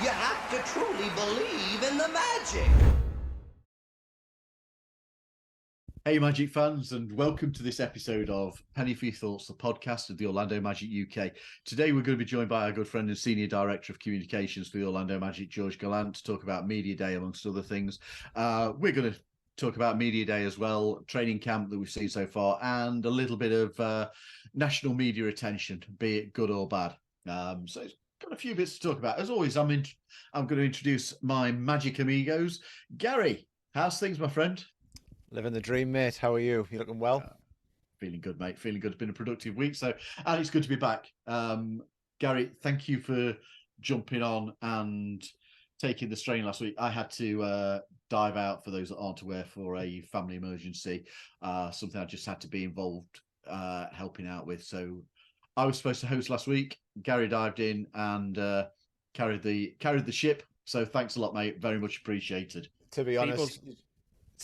You have to truly believe in the magic. Hey Magic fans, and welcome to this episode of Penny for Your Thoughts, the podcast of the Orlando Magic UK. Today we're going to be joined by our good friend and Senior Director of Communications for the Orlando Magic, George Galante, to talk about Media Day amongst other things. We're going to talk about Media Day as well, training camp that we've seen so far, and a little bit of national media attention, be it good or bad. So it's got a few bits to talk about. As always, I'm going to introduce my Magic amigos. Gary, how's things, my friend? Living the dream, mate. How are you? You looking well? Feeling good, mate. Feeling good. It's been a productive week, and it's good to be back. Gary, thank you for jumping on and taking the strain last week. I had to dive out, for those that aren't aware, for a family emergency, something I just had to be involved helping out with. So I was supposed to host last week. Gary dived in and carried the ship. So thanks a lot, mate. Very much appreciated. To be honest,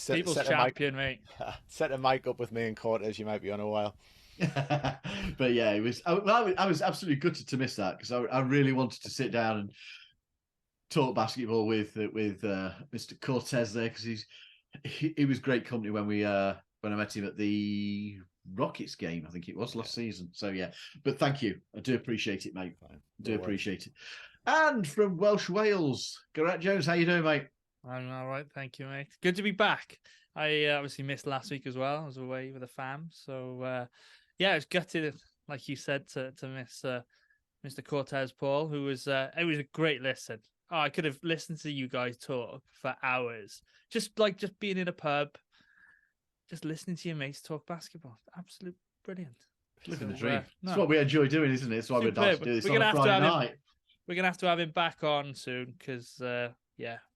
People's champion, mate. Set a mic up with me and Cortez, you might be on a while. But yeah, it was. I was absolutely gutted to miss that because I really wanted to sit down and talk basketball with Mr. Cortez there, because he was great company when I met him at the Rockets game, I think it was last season. So yeah, but thank you. I do appreciate it, mate. Appreciate it. And from Welsh Wales, Geraint Jones, how you doing, mate? I'm all right, thank you, mate. Good to be back. I obviously missed last week as well. I was away with the fam, so yeah, I was gutted, like you said, to miss Mr. Cortez Paul, who was it was a great listen. Oh, I could have listened to you guys talk for hours, just being in a pub, just listening to your mates talk basketball. Absolute brilliant. Living the dream. It's what we enjoy doing, isn't it? It's why we're nice to do this on a Friday night. We're gonna have to have him back on soon because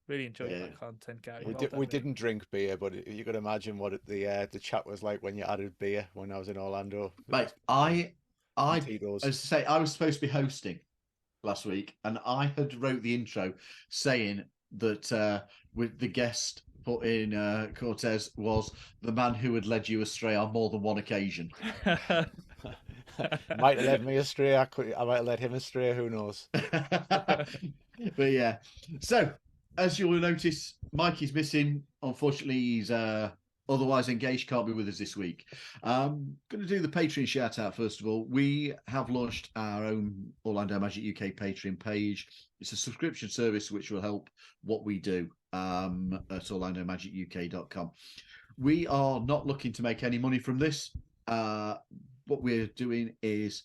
really enjoyed that content, Gary. We didn't drink beer, but you could imagine what the chat was like when you added beer when I was in Orlando. Mate, as I say, I was supposed to be hosting last week, and I had wrote the intro saying that with the guest put in Cortez was the man who had led you astray on more than one occasion. Might have led me astray. I might have led him astray. Who knows? But yeah, so as you'll notice, Mikey's missing. Unfortunately, he's otherwise engaged, can't be with us this week. I'm going to do the Patreon shout out first of all. We have launched our own Orlando Magic UK Patreon page. It's a subscription service which will help what we do at orlandomagicuk.com. We are not looking to make any money from this. What we're doing is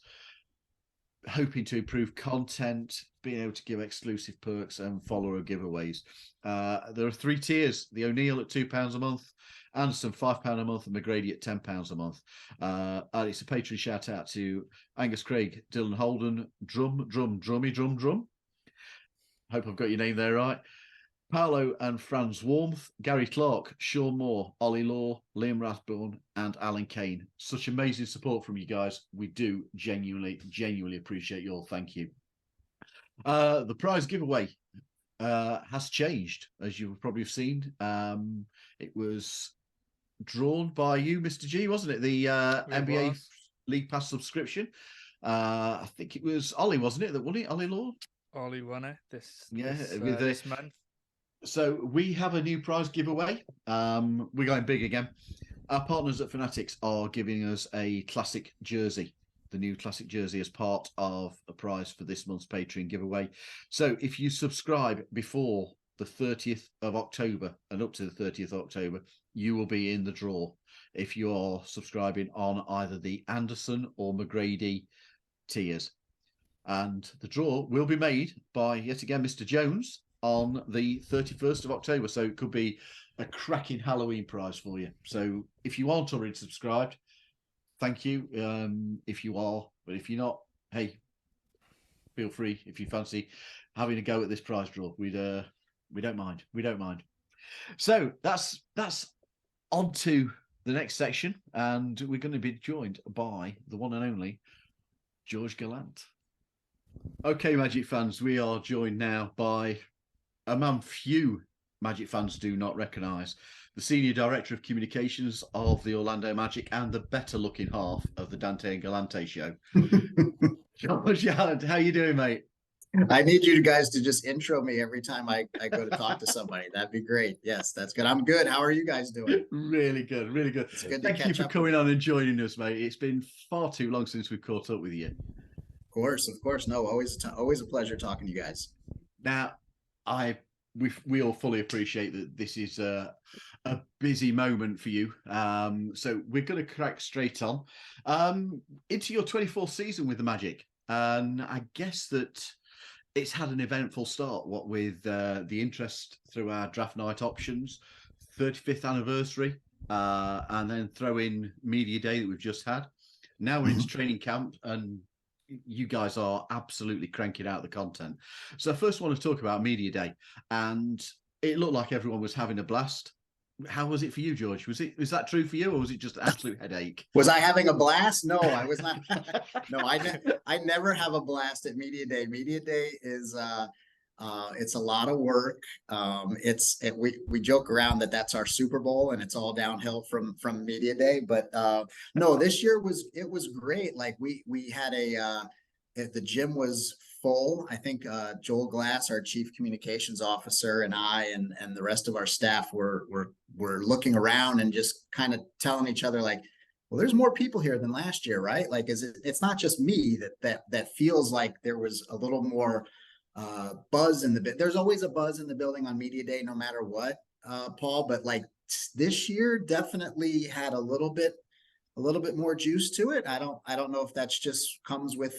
hoping to improve content, being able to give exclusive perks and follower giveaways. There are 3 tiers: the O'Neill at £2 a month, Anderson £5 a month, and McGrady at £10 a month. It's a Patreon shout out to Angus Craig, Dylan Holden, Drum. Hope I've got your name there right. Paolo and Franz Warmth, Gary Clark, Sean Moore, Ollie Law, Liam Rathbone, and Alan Kane. Such amazing support from you guys. We do genuinely appreciate you all. Thank you. The prize giveaway has changed, as you probably have seen. It was drawn by you, Mr. G, wasn't it? The NBA League Pass subscription. I think it was Ollie, wasn't it, that won it? Ollie Law? Ollie won it this month. So we have a new prize giveaway. We're going big again. Our partners at Fanatics are giving us a classic jersey, the new classic jersey, as part of a prize for this month's Patreon giveaway. So if you subscribe before the 30th of October and up to the 30th of October, you will be in the draw if you are subscribing on either the Anderson or McGrady tiers. And the draw will be made by, yet again, Mr. Jones on the 31st of October. So it could be a cracking Halloween prize for you. So if you aren't already subscribed, thank you. If you are, but if you're not, hey, feel free if you fancy having a go at this prize draw. We don't mind. We don't mind. So that's on to the next section, and we're going to be joined by the one and only George Galante. Okay, Magic fans, we are joined now by a man few Magic fans do not recognise, the Senior Director of Communications of the Orlando Magic and the better-looking half of the Dante and Galante show. George Galante, how you doing, mate? I need you guys to just intro me every time I go to talk to somebody. That'd be great. Yes, that's good. I'm good. How are you guys doing? Really good, really good. It's good to Thank you catch for up with coming you. on and joining us, mate. It's been far too long since we've caught up with you. Of course. No, always a pleasure talking to you guys. Now, we all fully appreciate that this is a busy moment for you. So we're going to crack straight on into your 24th season with the Magic, and I guess that it's had an eventful start. What with the interest through our draft night options, 35th anniversary, and then throw in media day that we've just had. Now we're into training camp, and you guys are absolutely cranking out the content. So I first want to talk about media day, and it looked like everyone was having a blast. How was it for you, George? Was that true for you, or was it just an absolute headache? Was I having a blast? No, I was not. No, I never have a blast at media day. Media day is it's a lot of work. We joke around that that's our Super Bowl and it's all downhill from media day. But no, this year it was great. Like we had the gym was full. I think Joel Glass, our chief communications officer, and I and the rest of our staff were looking around and just kind of telling each other like, well, there's more people here than last year, right? Like, it's not just me that feels like there was a little more buzz in the bit. There's always a buzz in the building on media day, no matter what, Paul. But like this year, definitely had a little bit more juice to it. I don't know if that's just comes with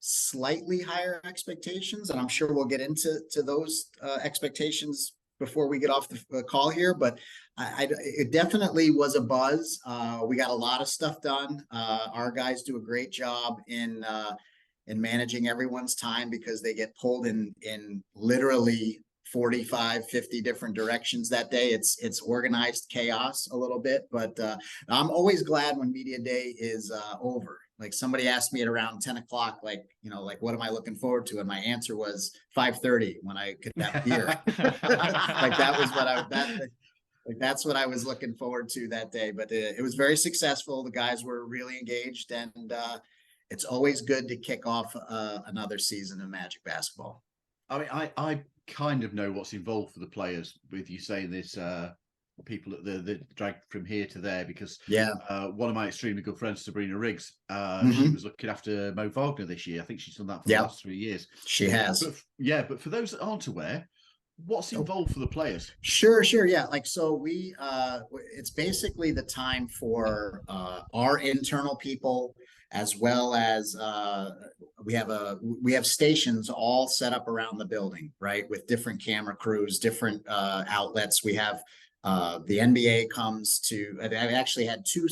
slightly higher expectations, and I'm sure we'll get into those expectations before we get off the call here. But it definitely was a buzz. We got a lot of stuff done. Our guys do a great job in managing everyone's time because they get pulled in literally 45, 50 different directions that day. It's organized chaos a little bit, but I'm always glad when media day is over. Like somebody asked me at around 10 o'clock, like, what am I looking forward to? And my answer was 5:30 when I could have beer. Like that was that's what I was looking forward to that day. But it was very successful. The guys were really engaged, and it's always good to kick off another season of Magic basketball. I mean, I kind of know what's involved for the players with you saying this. People that the drag from here to there, because one of my extremely good friends, Sabrina Riggs, she was looking after Mo Wagner this year. I think she's done that for the last 3 years. She has. But for those that aren't aware, what's involved for the players? Sure. Yeah. Like, so it's basically the time for our internal people, as well as we have stations all set up around the building, right? With different camera crews, different outlets. We have the NBA comes to. I actually had two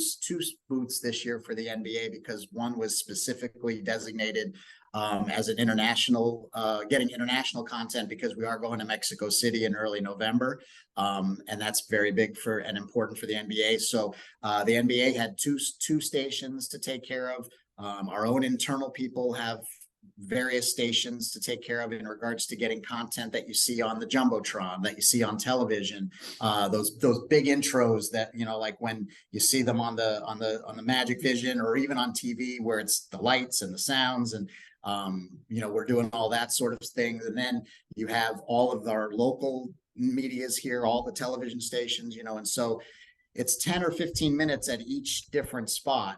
booths this year for the NBA because one was specifically designated as an international, getting international content because we are going to Mexico City in early November. And that's very big and important for the NBA. So the NBA had two stations to take care of. Our own internal people have various stations to take care of in regards to getting content that you see on the Jumbotron, that you see on television, those big intros that, like when you see them on the Magic Vision or even on TV where it's the lights and the sounds and we're doing all that sort of things. And then you have all of our local medias here, all the television stations, and so it's 10 or 15 minutes at each different spot.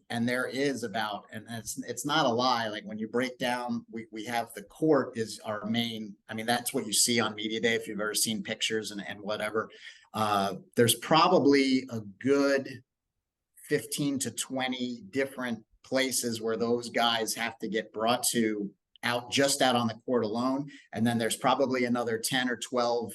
And there is about, and it's not a lie. Like when you break down, we have the court is our main, I mean, that's what you see on media day. If you've ever seen pictures and whatever, there's probably a good 15 to 20 different places where those guys have to get brought to out on the court alone. And then there's probably another 10 or 12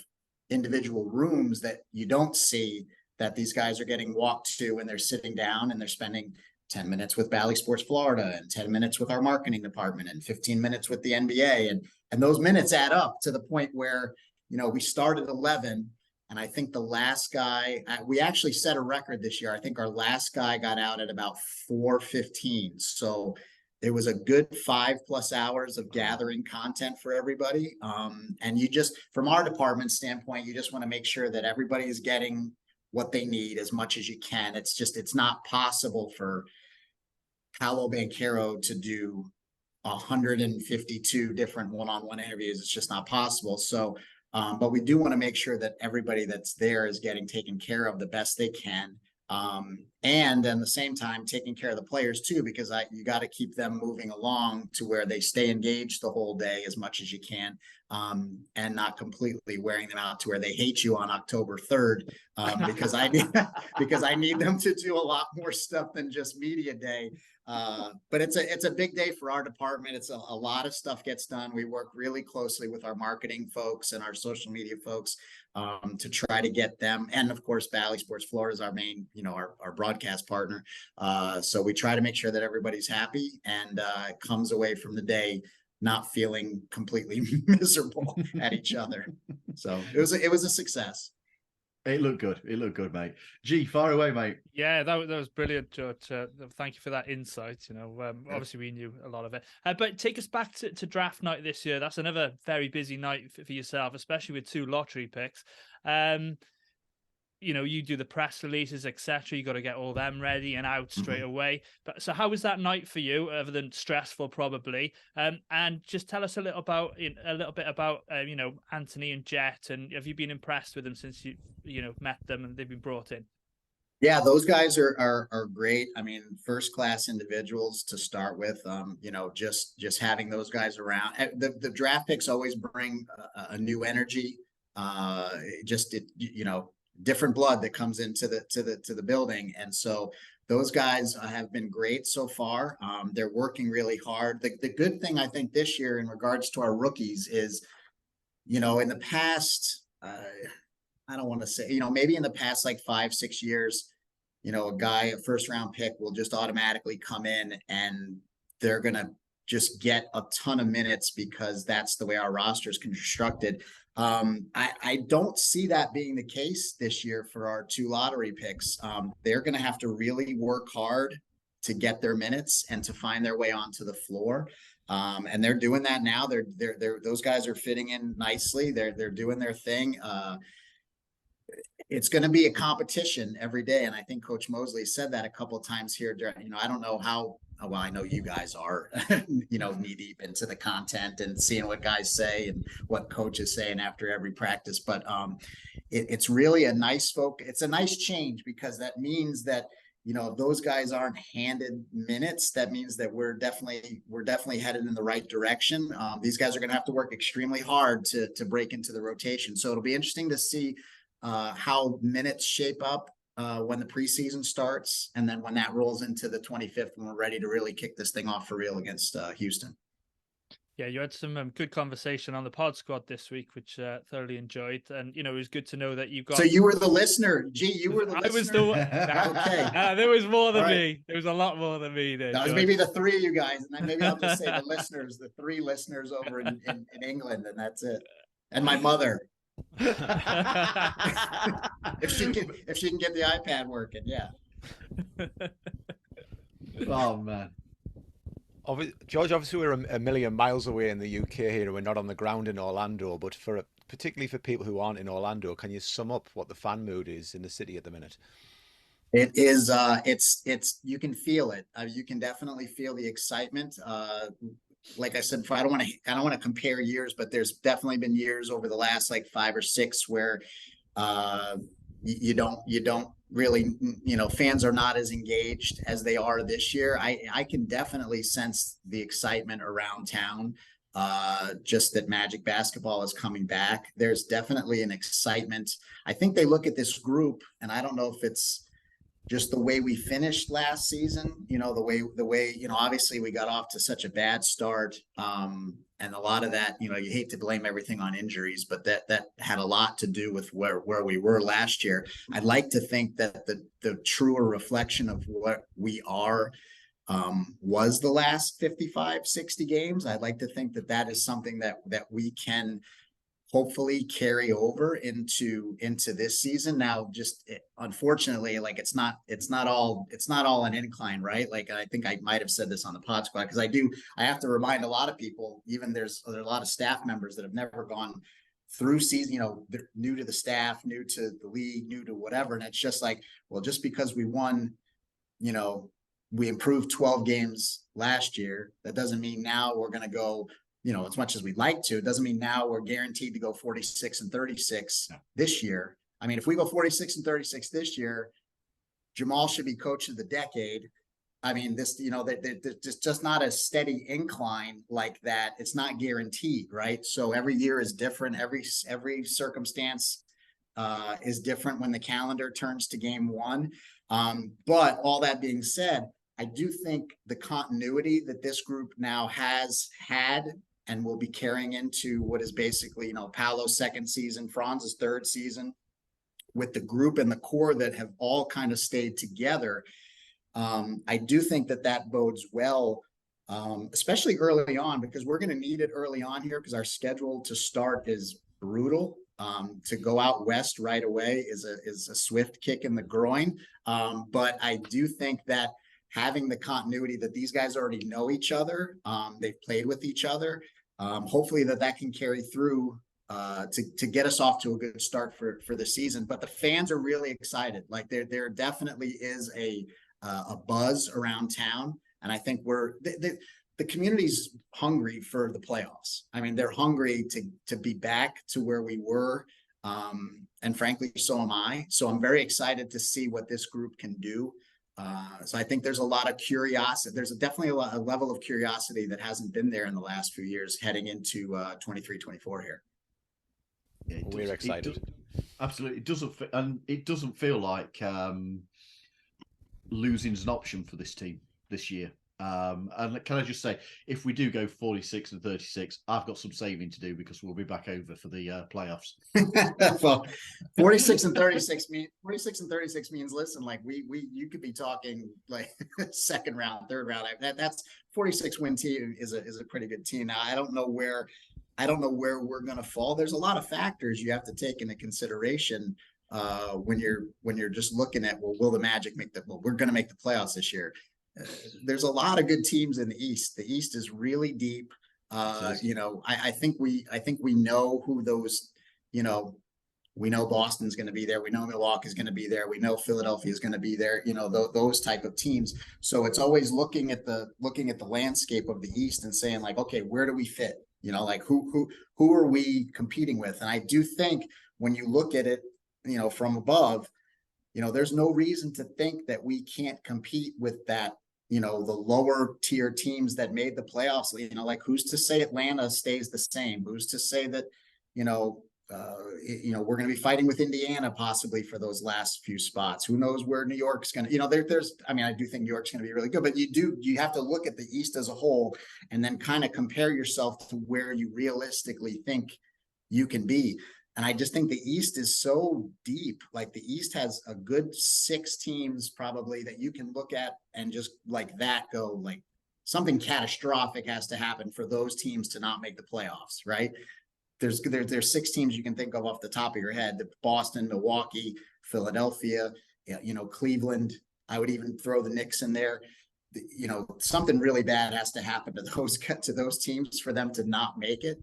individual rooms that you don't see that these guys are getting walked to when they're sitting down and they're spending 10 minutes with Bally Sports Florida and 10 minutes with our marketing department and 15 minutes with the NBA. And those minutes add up to the point where, we started 11. And I think the last guy, we actually set a record this year. I think our last guy got out at about 4:15. So it was a good 5+ hours of gathering content for everybody. And you just, from our department standpoint, you just want to make sure that everybody is getting what they need as much as you can. It's not possible for Paolo Banchero to do 152 different one-on-one interviews. It's just not possible. So, but we do want to make sure that everybody that's there is getting taken care of the best they can. And at the same time, taking care of the players too, because you got to keep them moving along to where they stay engaged the whole day as much as you can, and not completely wearing them out to where they hate you on October 3rd, because I need them to do a lot more stuff than just media day. But it's a big day for our department. It's a lot of stuff gets done. We work really closely with our marketing folks and our social media folks, to try to get them. And of course, Bally Sports Florida is our main, our broadcast partner. So we try to make sure that everybody's happy and comes away from the day not feeling completely miserable at each other. So it was a success. It looked good. It looked good, mate. G, far away, mate. Yeah, that was brilliant, George. Thank you for that insight. Obviously we knew a lot of it. But take us back to draft night this year. That's another very busy night for yourself, especially with 2 lottery picks. You do the press releases, etc. You got to get all them ready and out straight away. But so how was that night for you, other than stressful, probably? And just tell us a little bit about Anthony and Jet, and have you been impressed with them since you met them and they've been brought in? Yeah, those guys are great. I mean, first class individuals to start with. Just having those guys around. The draft picks always bring a new energy. Different blood that comes into the building. And so those guys have been great so far. They're working really hard. The good thing I think this year in regards to our rookies is, in the past, I don't want to say, maybe in the past like 5-6 years, a first round pick will just automatically come in and they're going to just get a ton of minutes because that's the way our roster is constructed. I don't see that being the case this year for our 2 lottery picks. They're going to have to really work hard to get their minutes and to find their way onto the floor. And they're doing that now. Those guys are fitting in nicely. They're doing their thing. It's going to be a competition every day. And I think Coach Mosley said that a couple of times here. I don't know how well, I know you guys are, knee deep into the content and seeing what guys say and what coach is saying after every practice. But it's really a nice it's a nice change, because that means that, if those guys aren't handed minutes, that means that we're definitely headed in the right direction. These guys are going to have to work extremely hard to break into the rotation. So it'll be interesting to see how minutes shape up when the preseason starts, and then when that rolls into the 25th, when we're ready to really kick this thing off for real against Houston. Yeah, you had some good conversation on the pod squad this week, which thoroughly enjoyed. And, it was good to know that you got... So you were the listener. Gee, you were the listener. I was the one. Okay. There was more than me. There was a lot more than me there. That was maybe the 3 of you guys. And then maybe I'll just say the listeners, the 3 listeners over in England, and that's it. And my mother. if she can get the iPad working, yeah. Oh, man. George, obviously we're a million miles away in the UK here. We're not on the ground in Orlando, but particularly for people who aren't in Orlando, can you sum up what the fan mood is in the city at the minute? It is, it's you can feel it. You can definitely feel the excitement. Like I said before, I don't want to compare years, but there's definitely been years over the last like 5 or 6 where you don't really, fans are not as engaged as they are this year. I can definitely sense the excitement around town. Just that Magic basketball is coming back. There's definitely an excitement. I think they look at this group, and I don't know if it's just the way we finished last season, the way, obviously we got off to such a bad start. And a lot of that, you hate to blame everything on injuries, but that had a lot to do with where we were last year. I'd like to think that the truer reflection of what we are was the last 55, 60 games. I'd like to think that is something that we can hopefully carry over into this season. Now, unfortunately, like it's not all an incline, right? Like I think I might have said this on the pod squad, because I have to remind a lot of people, even there's a lot of staff members that have never gone through season, they're new to the staff, new to the league, new to whatever. And it's just like, well, just because we won, we improved 12 games last year. That doesn't mean now we're going to go, as much as we'd like to. It doesn't mean now we're guaranteed to go 46-36 this year. I mean, if we go 46-36 this year, Jamal should be coach of the decade. I mean, this, there's just not a steady incline like that. It's not guaranteed, right? So every year is different. Every circumstance is different when the calendar turns to game one. But all that being said, I do think the continuity that this group now has had and will be carrying into what is basically, Paolo's second season, Franz's third season, with the group and the core that have all kind of stayed together. I do think that bodes well, especially early on, because we're going to need it early on here because our schedule to start is brutal. To go out west right away is a swift kick in the groin. But I do think that having the continuity that these guys already know each other, they've played with each other. Hopefully that can carry through to get us off to a good start for the season. But the fans are really excited. Like there definitely is a buzz around town, and I think the community's hungry for the playoffs. I mean, they're hungry to be back to where we were, and frankly, so am I. So I'm very excited to see what this group can do. So I think there's a lot of curiosity. There's definitely a level of curiosity that hasn't been there in the last few years heading into 23-24 here. Yeah, we're excited. Absolutely, it doesn't feel like losing is an option for this team this year. And can I just say, if we do go 46-36, I've got some saving to do because we'll be back over for the playoffs. Well, 46-36 means listen, like you could be talking like second round, third round. That's 46-win team is a pretty good team. Now I don't know where we're going to fall. There's a lot of factors you have to take into consideration when you're just looking at, well, will the Magic we're going to make the playoffs this year. There's a lot of good teams in the East. The East is really deep. I think we know who those, we know Boston's going to be there. We know Milwaukee's going to be there. We know Philadelphia is going to be there, those type of teams. So it's always looking at the landscape of the East and saying like, okay, where do we fit? Like who are we competing with? And I do think when you look at it, from above, there's no reason to think that we can't compete with that, the lower tier teams that made the playoffs. Like who's to say Atlanta stays the same? Who's to say that, we're going to be fighting with Indiana possibly for those last few spots. Who knows where New York's going to, I do think New York's going to be really good, but you have to look at the East as a whole and then kind of compare yourself to where you realistically think you can be. And I just think the East is so deep. Like the East has a good 6 teams probably that you can look at and just like that go like something catastrophic has to happen for those teams to not make the playoffs, right? There's 6 teams you can think of off the top of your head: the Boston, Milwaukee, Philadelphia, Cleveland. I would even throw the Knicks in there. Something really bad has to happen to those teams for them to not make it.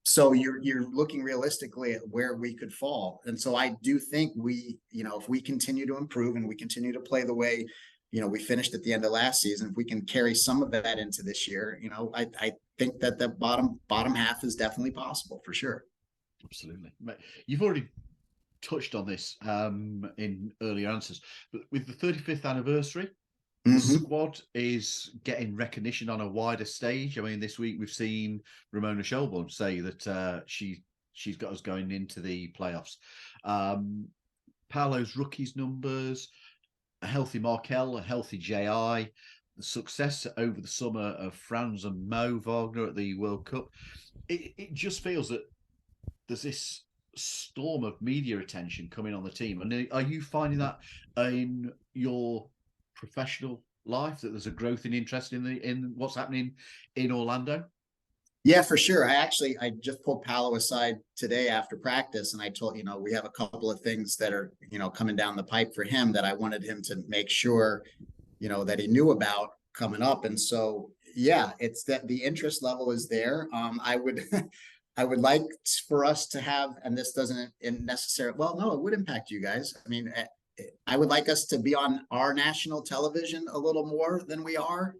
So you're looking realistically at where we could fall. And so I do think if we continue to improve and we continue to play the way, we finished at the end of last season, if we can carry some of that into this year, I think that the bottom half is definitely possible for sure. Absolutely. You've already touched on this in earlier answers, but with the 35th anniversary, the squad is getting recognition on a wider stage. I mean, this week we've seen Ramona Shelbourne say that she's got us going into the playoffs. Paolo's rookies numbers, a healthy Markel, a healthy JI, the success over the summer of Franz and Mo Wagner at the World Cup. It just feels that there's this storm of media attention coming on the team. And are you finding that in your professional life, that there's a growth in interest in what's happening in Orlando? Yeah, for sure. I just pulled Paolo aside today after practice, and I told, we have a couple of things that are, coming down the pipe for him that I wanted him to make sure, that he knew about coming up. And so, yeah, it's that the interest level is there. I would like for us to have, and this doesn't necessarily, well, no, it would impact you guys. I mean, I would like us to be on our national television a little more than we are.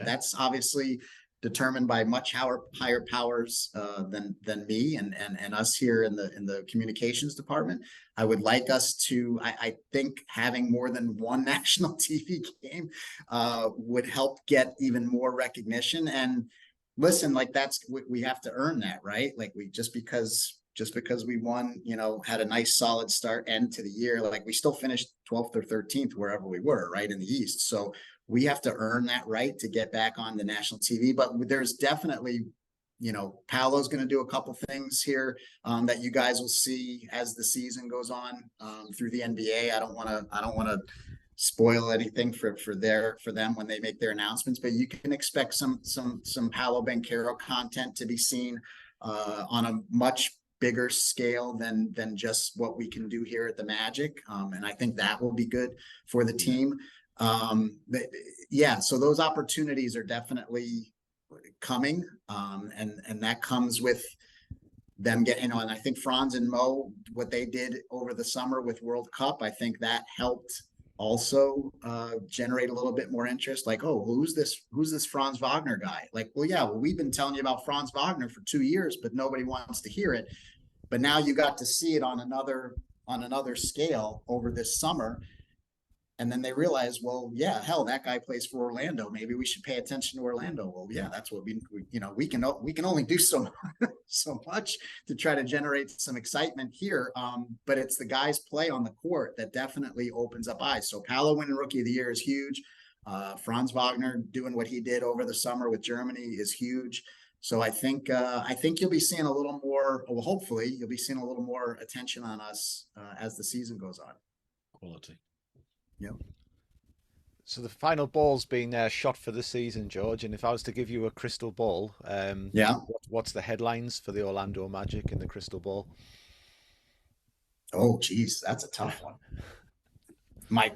That's obviously determined by much higher powers than me and us here in the communications department. I would like us to. I think having more than one national TV game would help get even more recognition. And listen, like we have to earn that, right? Like just because we won, had a nice solid end to the year, like we still finished 12th or 13th wherever we were, right, in the East. So we have to earn that right to get back on the national TV. But there's definitely, Paolo's going to do a couple things here that you guys will see as the season goes on through the NBA. I don't want to spoil anything for them when they make their announcements, but you can expect some Paolo Banchero content to be seen on a much bigger scale than just what we can do here at the Magic. And I think that will be good for the team. So those opportunities are definitely coming. And that comes with them getting, and I think Franz and Mo, what they did over the summer with World Cup, I think that helped also generate a little bit more interest. Like, oh, who's this Franz Wagner guy? Like, well, we've been telling you about Franz Wagner for 2 years, but nobody wants to hear it. But now you got to see it on another scale over this summer. And then they realize, well, yeah, hell, that guy plays for Orlando. Maybe we should pay attention to Orlando. Well, yeah, that's what we can only do so much to try to generate some excitement here. But it's the guys' play on the court that definitely opens up eyes. So Paolo winning Rookie of the Year is huge. Franz Wagner doing what he did over the summer with Germany is huge. So I think you'll be seeing a little more. Well, hopefully you'll be seeing a little more attention on us as the season goes on. Quality. Yep. So the final ball's been shot for the season, George. And if I was to give you a crystal ball, what's the headlines for the Orlando Magic in the crystal ball? Oh, geez, that's a tough one. My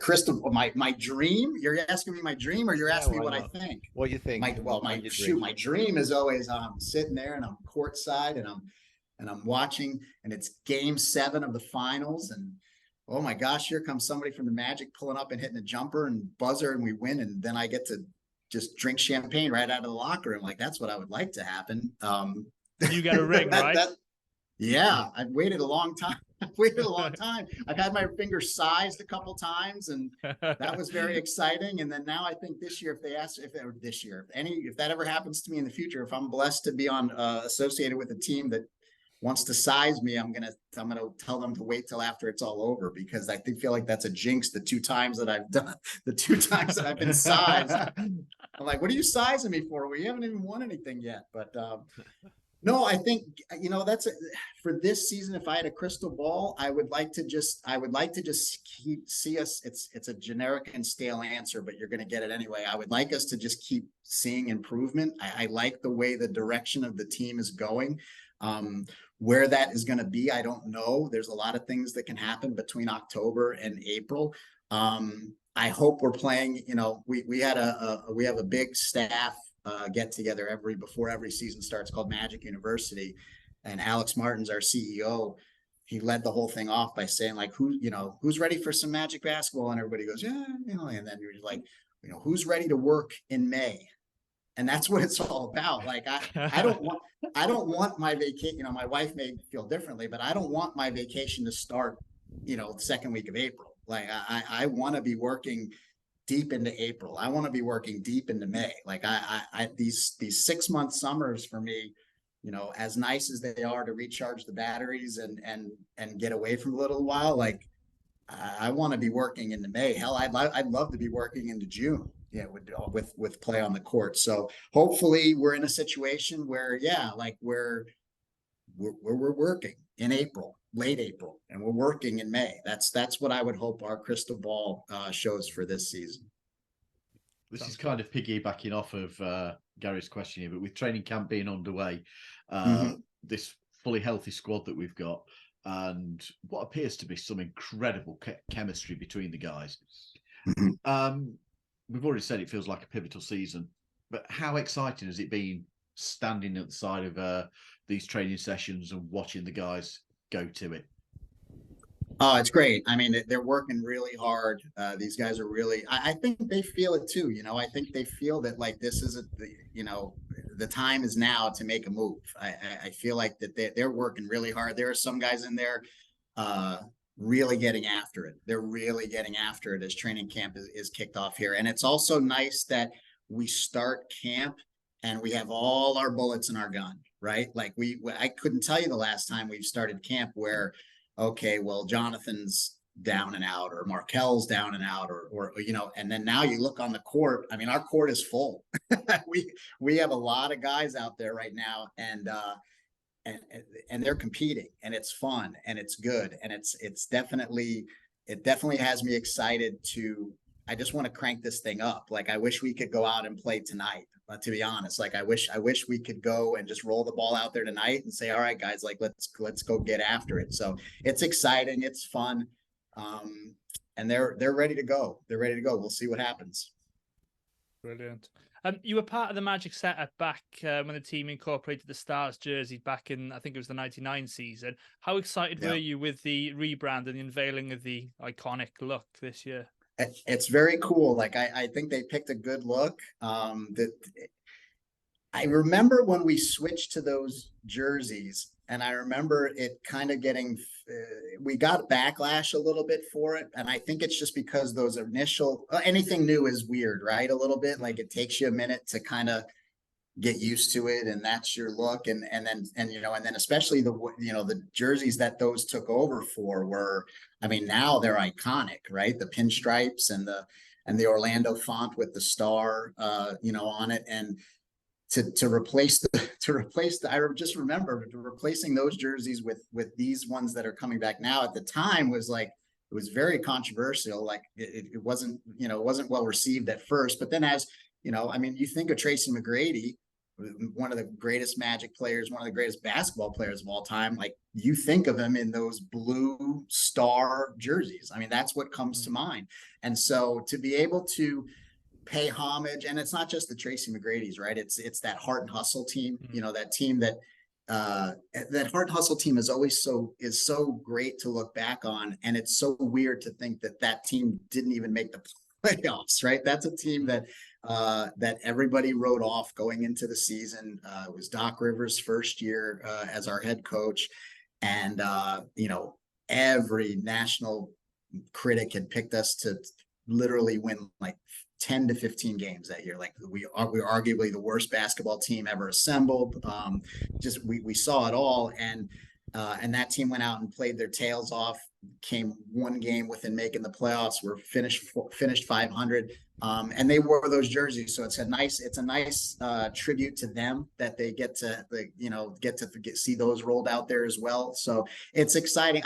dream. You're asking me my dream, or you're asking me what I think? What you think? My dream is always sitting there and I'm courtside and I'm watching, and it's Game 7 of the finals, and oh my gosh, here comes somebody from the Magic pulling up and hitting a jumper and buzzer, and we win, and then I get to just drink champagne right out of the locker room. Like, that's what I would like to happen. You got a ring, right? Yeah, I've waited a long time. I've had my finger sized a couple times, and that was very exciting. And then now I think this year, if that ever happens to me in the future, if I'm blessed to be associated with a team that wants to size me, I'm gonna tell them to wait till after it's all over, because I feel like that's a jinx. The two times that I've been sized, I'm like, what are you sizing me for? We haven't even won anything yet. But no, I think for this season. If I had a crystal ball, I would like to just see us. It's a generic and stale answer, but you're going to get it anyway. I would like us to just keep seeing improvement. I like the way the direction of the team is going. Where that is going to be, I don't know. There's a lot of things that can happen between October and April. I hope we're playing. We have a big staff get together before every season starts called Magic University, and Alex Martin's our CEO. He led the whole thing off by saying, like, who's ready for some Magic basketball, and everybody goes, yeah, and then you're like, who's ready to work in May? And that's what it's all about. Like, I don't want my vacation. My wife may feel differently, but I don't want my vacation to start, the second week of April. Like, I want to be working deep into April. I want to be working deep into May. Like, these 6-month summers for me, as nice as they are to recharge the batteries and get away from a little while, like, I want to be working into May. Hell, I'd love to be working into June. Yeah, with play on the court. So hopefully we're in a situation where, we're working in April, late April, and we're working in May. That's what I would hope our crystal ball shows for this season. This is kind of piggybacking off of Gary's question here, but with training camp being underway, this fully healthy squad that we've got, and what appears to be some incredible chemistry between the guys. We've already said it feels like a pivotal season, but how exciting has it been standing at the side of these training sessions and watching the guys go to it? Oh, it's great. I mean, they're working really hard. These guys are really, I think they feel it too. I think they feel that like this is, the time is now to make a move. I feel like that they're working really hard. There are some guys in there really getting after it. They're really getting after it as training camp is kicked off here. And it's also nice that we start camp and we have all our bullets in our gun, right? Like I couldn't tell you the last time we've started camp where, okay, well, Jonathan's down and out, or Markel's down and out, or and then now you look on the court. I mean, our court is full. we have a lot of guys out there right now, and they're competing, and it's fun, and it's good, and it definitely has me excited to. I just want to crank this thing up. Like, I wish we could go out and play tonight. To be honest, like I wish we could go and just roll the ball out there tonight and say, all right, guys, like let's go get after it. So it's exciting, it's fun, and they're ready to go. They're ready to go. We'll see what happens. Brilliant. You were part of the Magic setup back when the team incorporated the Stars jersey back in, I think it was the '99 season. How excited were you with the rebrand and the unveiling of the iconic look this year? It's very cool. Like I think they picked a good look. I remember when we switched to those jerseys, and I remember it kind of getting, we got backlash a little bit for it. And I think it's just because those initial, anything new is weird, right? A little bit, like it takes you a minute to kind of get used to it, and that's your look. And then especially the jerseys that those took over for were, I mean, now they're iconic, right? The pinstripes and the Orlando font with the star on it, and to replace I just remember replacing those jerseys with these ones that are coming back now. At the time was like, it was very controversial. Like it wasn't well received at first, but then as I mean, you think of Tracy McGrady, one of the greatest Magic players, one of the greatest basketball players of all time. Like, you think of him in those blue star jerseys. I mean, that's what comes to mind. And so to be able to pay homage, and it's not just the Tracy McGrady's, right? It's that Heart and Hustle team, that team that Heart and Hustle team is always so great to look back on. And it's so weird to think that team didn't even make the playoffs, right? That's a team that everybody wrote off going into the season. It was Doc Rivers' first year as our head coach, and every national critic had picked us to literally win like 10 to 15 games that year. Like we were arguably the worst basketball team ever assembled. We saw it all, and that team went out and played their tails off. Came one game within making the playoffs. We're finished 500, and they wore those jerseys. So it's a nice tribute to them that they get to see those rolled out there as well. So it's exciting.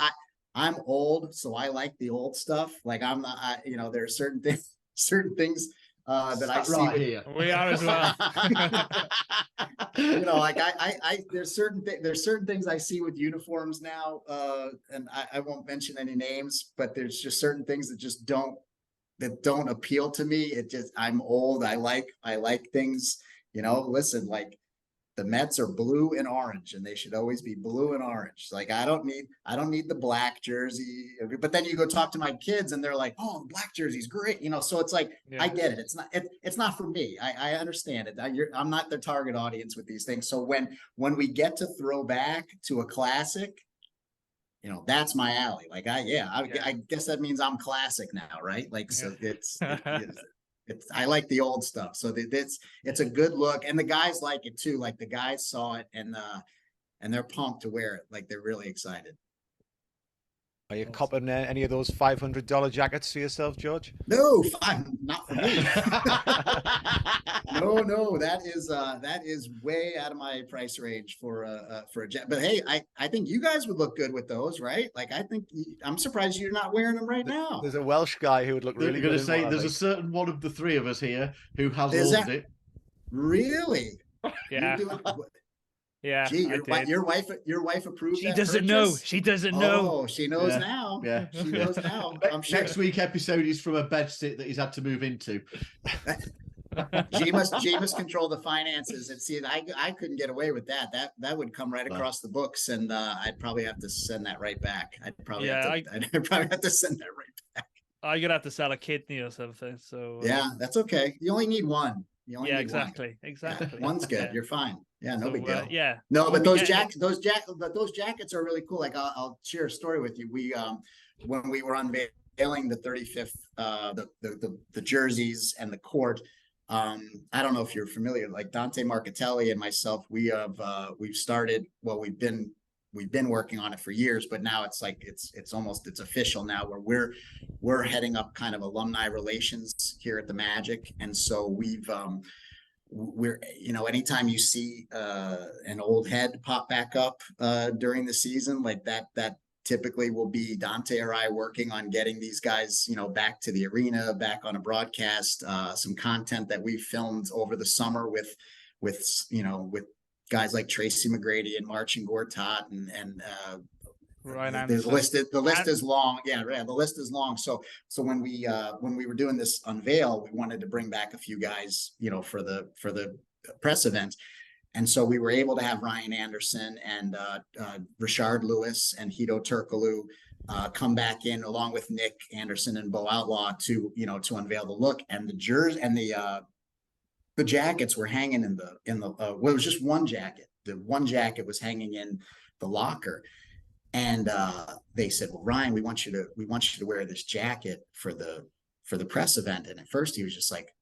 I'm old, so I like the old stuff. Like I'm not, there are certain things that I see right here. We are as well. Like there's certain things I see with uniforms now, and I won't mention any names, but there's just certain things that just don't appeal to me. I'm old. I like things, listen, like the Mets are blue and orange, and they should always be blue and orange. Like I don't need the black jersey. But then you go talk to my kids, and they're like, "Oh, the black jersey's great," So it's like, yeah. I get it. It's not for me. I understand it. I'm not the target audience with these things. So when we get to throw back to a classic, that's my alley. Like I guess that means I'm classic now, right? Like so I like the old stuff. So it's a good look, and the guys like it too. Like the guys saw it, and they're pumped to wear it. Like they're really excited. Are you copping any of those $500 jackets for yourself, George? No, not for me. No, that is way out of my price range for a jacket. But hey, I think you guys would look good with those, right? Like I'm surprised you're not wearing them right now. There's a Welsh guy who would look really good. Going to say there's a certain one of the three of us here who has ordered it. Really? Yeah. Yeah. Gee, your wife approved. She doesn't know. She doesn't know. Oh, she knows now. Yeah, she knows now. I'm sure. Next week episode is from a bedsit that he's had to move into. G must control the finances, and see, I couldn't get away with that. That would come right Wow. across the books, and I'd probably have to send that right back. I'd probably have to send that right back. I'm gonna have to sell a kidney or something. So yeah, that's okay. You only need one. You only yeah, need exactly, one. exactly. Yeah, one's good. Yeah. You're fine. Yeah, no So, big deal. yeah. No, but We'll those be getting those jackets are really cool. Like I'll share a story with you. We when we were unveiling the 35th the jerseys and the court. I don't know if you're familiar, like Dante Marcatelli and myself, we've started, well, we've been working on it for years, but now it's like it's almost official now, where we're heading up kind of alumni relations here at the Magic. And so we're, you know, anytime you see an old head pop back up during the season, like that typically will be Dante or I working on getting these guys, you know, back to the arena, back on a broadcast, some content that we've filmed over the summer with guys like Tracy McGrady and Marcin Gortat and Ryan the list is long. Yeah, the list is long. So when we were doing this unveil, we wanted to bring back a few guys, you know, for the press event. And so we were able to have Ryan Anderson and Rashard Lewis and Hito Turkoglu come back in along with Nick Anderson and Bo Outlaw to unveil the look. And the jersey and the jackets were hanging in the well, it was just one jacket. The one jacket was hanging in the locker. And they said, well, Ryan, we want you to wear this jacket for the press event. And at first he was just like,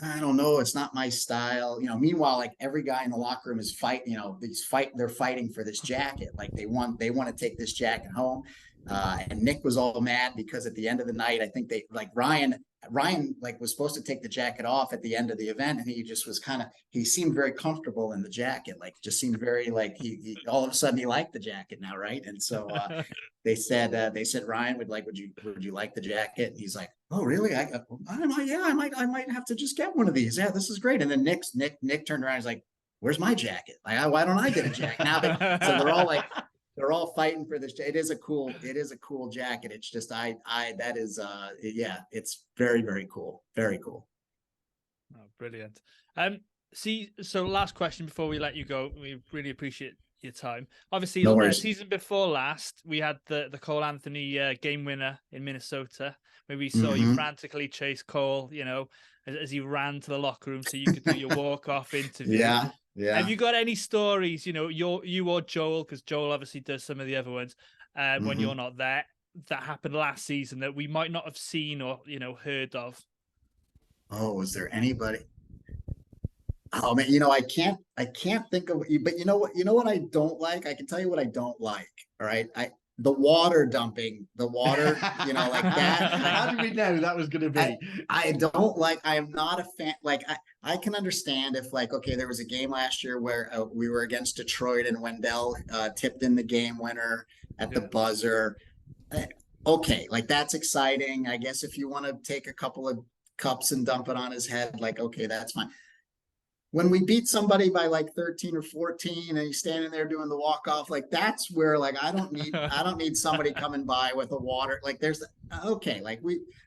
I don't know, it's not my style. You know, meanwhile, like every guy in the locker room is they're fighting for this jacket. Like they want to take this jacket home. And Nick was all mad because at the end of the night, I think Ryan like was supposed to take the jacket off at the end of the event, and he just was he seemed very comfortable in the jacket, like just seemed very like he all of a sudden he liked the jacket now, right? And so they said Ryan would you like the jacket? And he's like, oh really? I might have to just get one of these. Yeah, this is great. And then Nick turned around and was like, where's my jacket? Like, why don't I get a jacket now? So they're all fighting for this. It is a cool jacket. It's just, it's very, very cool. Very cool. Oh, brilliant. So last question before we let you go. We really appreciate your time. Obviously, the season before last, we had the Cole Anthony game winner in Minnesota, where we saw you frantically chase Cole, you know, as he ran to the locker room so you could do your walk-off interview. Yeah. Yeah. Have you got any stories, you know, you or Joel, because Joel obviously does some of the other ones, when you're not there, that happened last season that we might not have seen or, you know, heard of? Oh, was there anybody? Oh man, you know, I can't think of, but you know what I don't like? I can tell you what I don't like. All right. The water dumping, you know, like that. How did we know that was going to be? I am not a fan. Like, I can understand if, like, okay, there was a game last year where we were against Detroit and Wendell tipped in the game winner at the buzzer. Okay, like that's exciting. I guess if you want to take a couple of cups and dump it on his head, like, okay, that's fine. When we beat somebody by like 13 or 14 and he's standing there doing the walk off, like that's where, like, I don't need somebody coming by with a water. Like okay, like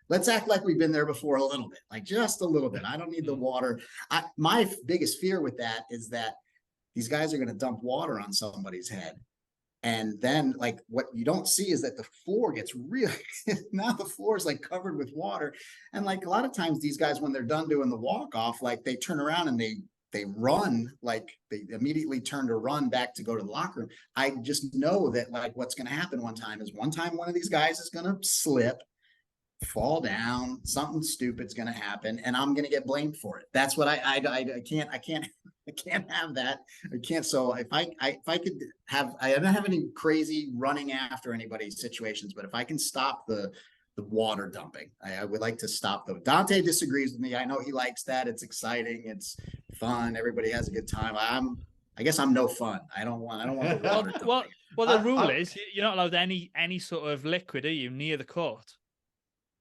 let's act like we've been there before a little bit, like just a little bit. I don't need the water. My biggest fear with that is that these guys are going to dump water on somebody's head. And then, like, what you don't see is that the floor gets really, now the floor is like covered with water. And like a lot of times these guys, when they're done doing the walk off, like they turn around and they run, like they immediately turn to run back to go to the locker room. I just know that, like, what's going to happen one time one of these guys is going to slip, fall down, something stupid's going to happen, and I'm going to get blamed for it. That's what I can't have that. I can't. So if I could have, I don't have any crazy running after anybody situations, but if I can stop the water dumping, I would like to stop them. Dante disagrees with me. I know he likes that. It's exciting. It's fun. Everybody has a good time. I guess I'm no fun. I don't want the water dumping. Well, the rule is you're not allowed any sort of liquid, are you, near the court?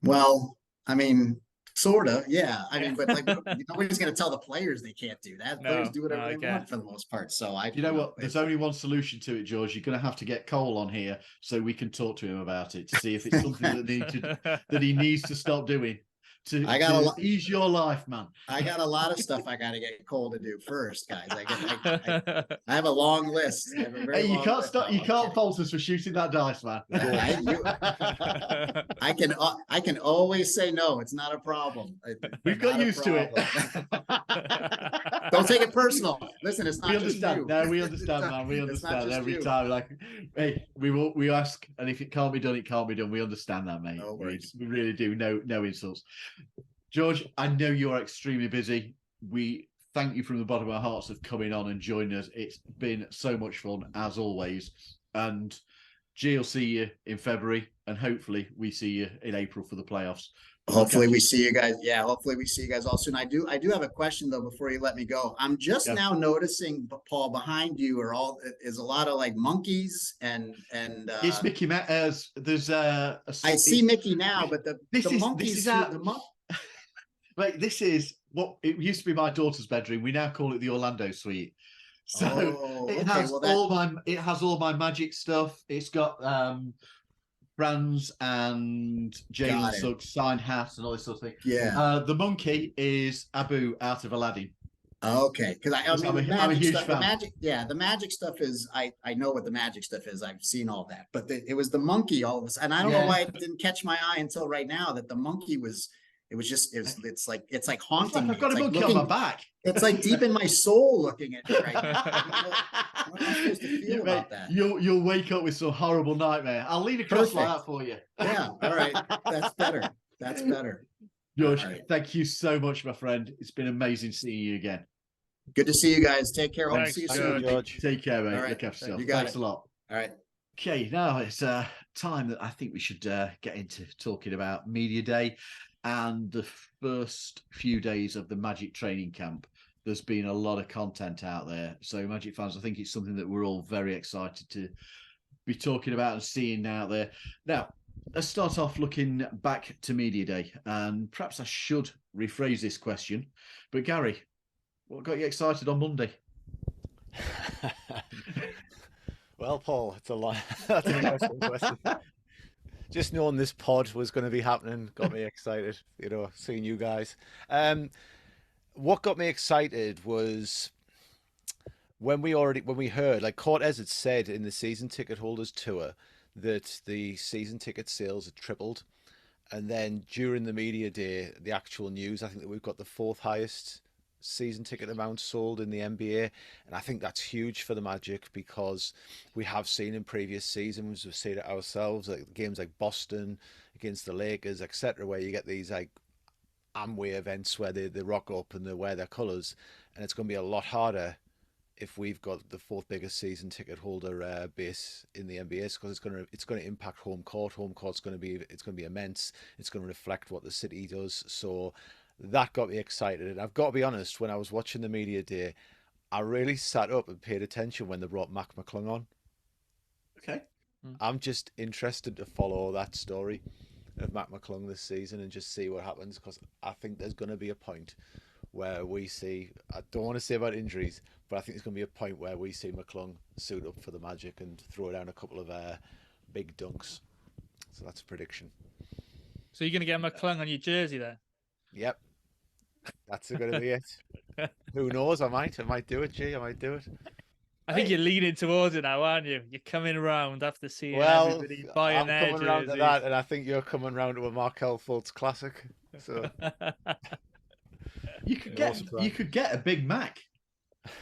Well, I mean, sort of, yeah. I mean, but like nobody's going to tell the players they can't do that. Players do whatever they want for the most part. So you know what? There's only one solution to it, George. You're going to have to get Cole on here so we can talk to him about it to see if it's something that he needs to stop doing. to ease your life, man. I got a lot of stuff I got to get Cole to do first, guys. I have a long list. I have a very Hey, you long can't list. stop. You can't fault us for shooting that dice, man. I can always say no. It's not a problem. We've got used to it. Don't take it personal. Listen, it's not We just understand. you. No, we understand, man. We It's not understand just every you. time. Like, hey, we ask, and if it can't be done, it can't be done. We understand that, mate. No worries. We really do. No insults. George, I know you're extremely busy. We thank you from the bottom of our hearts of coming on and joining us. It's been so much fun, as always. And G will see you in February, and hopefully we see you in April for the playoffs. Hopefully we see you guys. Yeah, hopefully we see you guys all soon. I do have a question though before you let me go. I'm just now noticing, Paul, behind you is a lot of like monkeys and it's Mickey Mouse. There's a I see Mickey now, but the monkeys. Wait, this is what it used to be my daughter's bedroom. We now call it the Orlando suite. So it has all my magic stuff. It's got Franz and Jalen Suggs signed hats and all this sort of thing. Yeah. The monkey is Abu out of Aladdin. Okay, because I'm a huge fan. The magic stuff is I know what the magic stuff is. I've seen all that, but it was the monkey all of a sudden. And I don't know why it didn't catch my eye until right now that the monkey was. It's like haunting me. I've got a monkey on my back. It's like deep in my soul looking at me right now. What am I supposed to feel about that? You'll wake up with some horrible nightmare. I'll lean across like that for you. Yeah, all right. That's better. That's better. George, thank you so much, my friend. It's been amazing seeing you again. Good to see you guys. Take care. Hope to see you soon. George. Take care, mate. All right. Look after yourself. Thanks a lot. All right. Okay, now it's time that I think we should get into talking about Media Day and the first few days of the Magic training camp. There's been a lot of content out there. So Magic fans, I think it's something that we're all very excited to be talking about and seeing out there. Now, let's start off looking back to Media Day. And perhaps I should rephrase this question. But Gary, what got you excited on Monday? Well, Paul, it's a lot. That's an interesting question. Just knowing this pod was going to be happening got me excited, seeing you guys. What got me excited was when we heard, like Cortez had said in the season ticket holders tour, that the season ticket sales had tripled. And then during the Media Day, the actual news, I think that we've got the 4th highest season ticket amount sold in the NBA, and I think that's huge for the Magic because we have seen in previous seasons, we've seen it ourselves, like games like Boston against the Lakers, etc., where you get these like Amway events where they rock up and they wear their colors, and it's going to be a lot harder if we've got the 4th biggest season ticket holder base in the NBA, because it's going to impact home court. Home court's going to be immense. It's going to reflect what the city does. So that got me excited. And I've got to be honest, when I was watching the Media Day, I really sat up and paid attention when they brought Mac McClung on. Okay. I'm just interested to follow that story of Mac McClung this season and just see what happens, because I think there's going to be a point where we see, I don't want to say about injuries, but I think there's going to be a point where we see McClung suit up for the Magic and throw down a couple of big dunks. So that's a prediction. So you're going to get McClung on your jersey then? Yep. That's going to be it. Who knows? I might do it, G. I might do it. I think you're leaning towards it now, aren't you? You're coming around after seeing everybody buying their jerseys. I'm coming round to that, and I think you're coming round to a Markel Fultz classic. So you could get a Big Mac,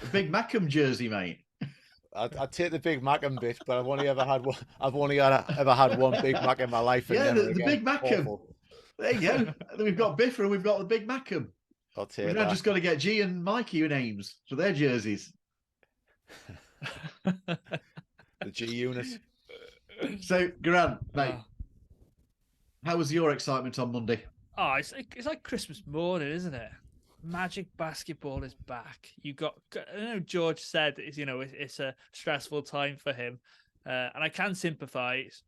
a Big Macum jersey, mate. I'd take the Big Macum bit, but I've only ever had one. I've only ever had one Big Mac in my life. Yeah, the Big Macum. There you go. We've got Biffa and we've got the Big Macum. We've now just got to get G and Mikey names for their jerseys. The G unit. So, Geraint, mate, how was your excitement on Monday? Oh, it's like Christmas morning, isn't it? Magic basketball is back. I know George said it's a stressful time for him, and I can sympathise.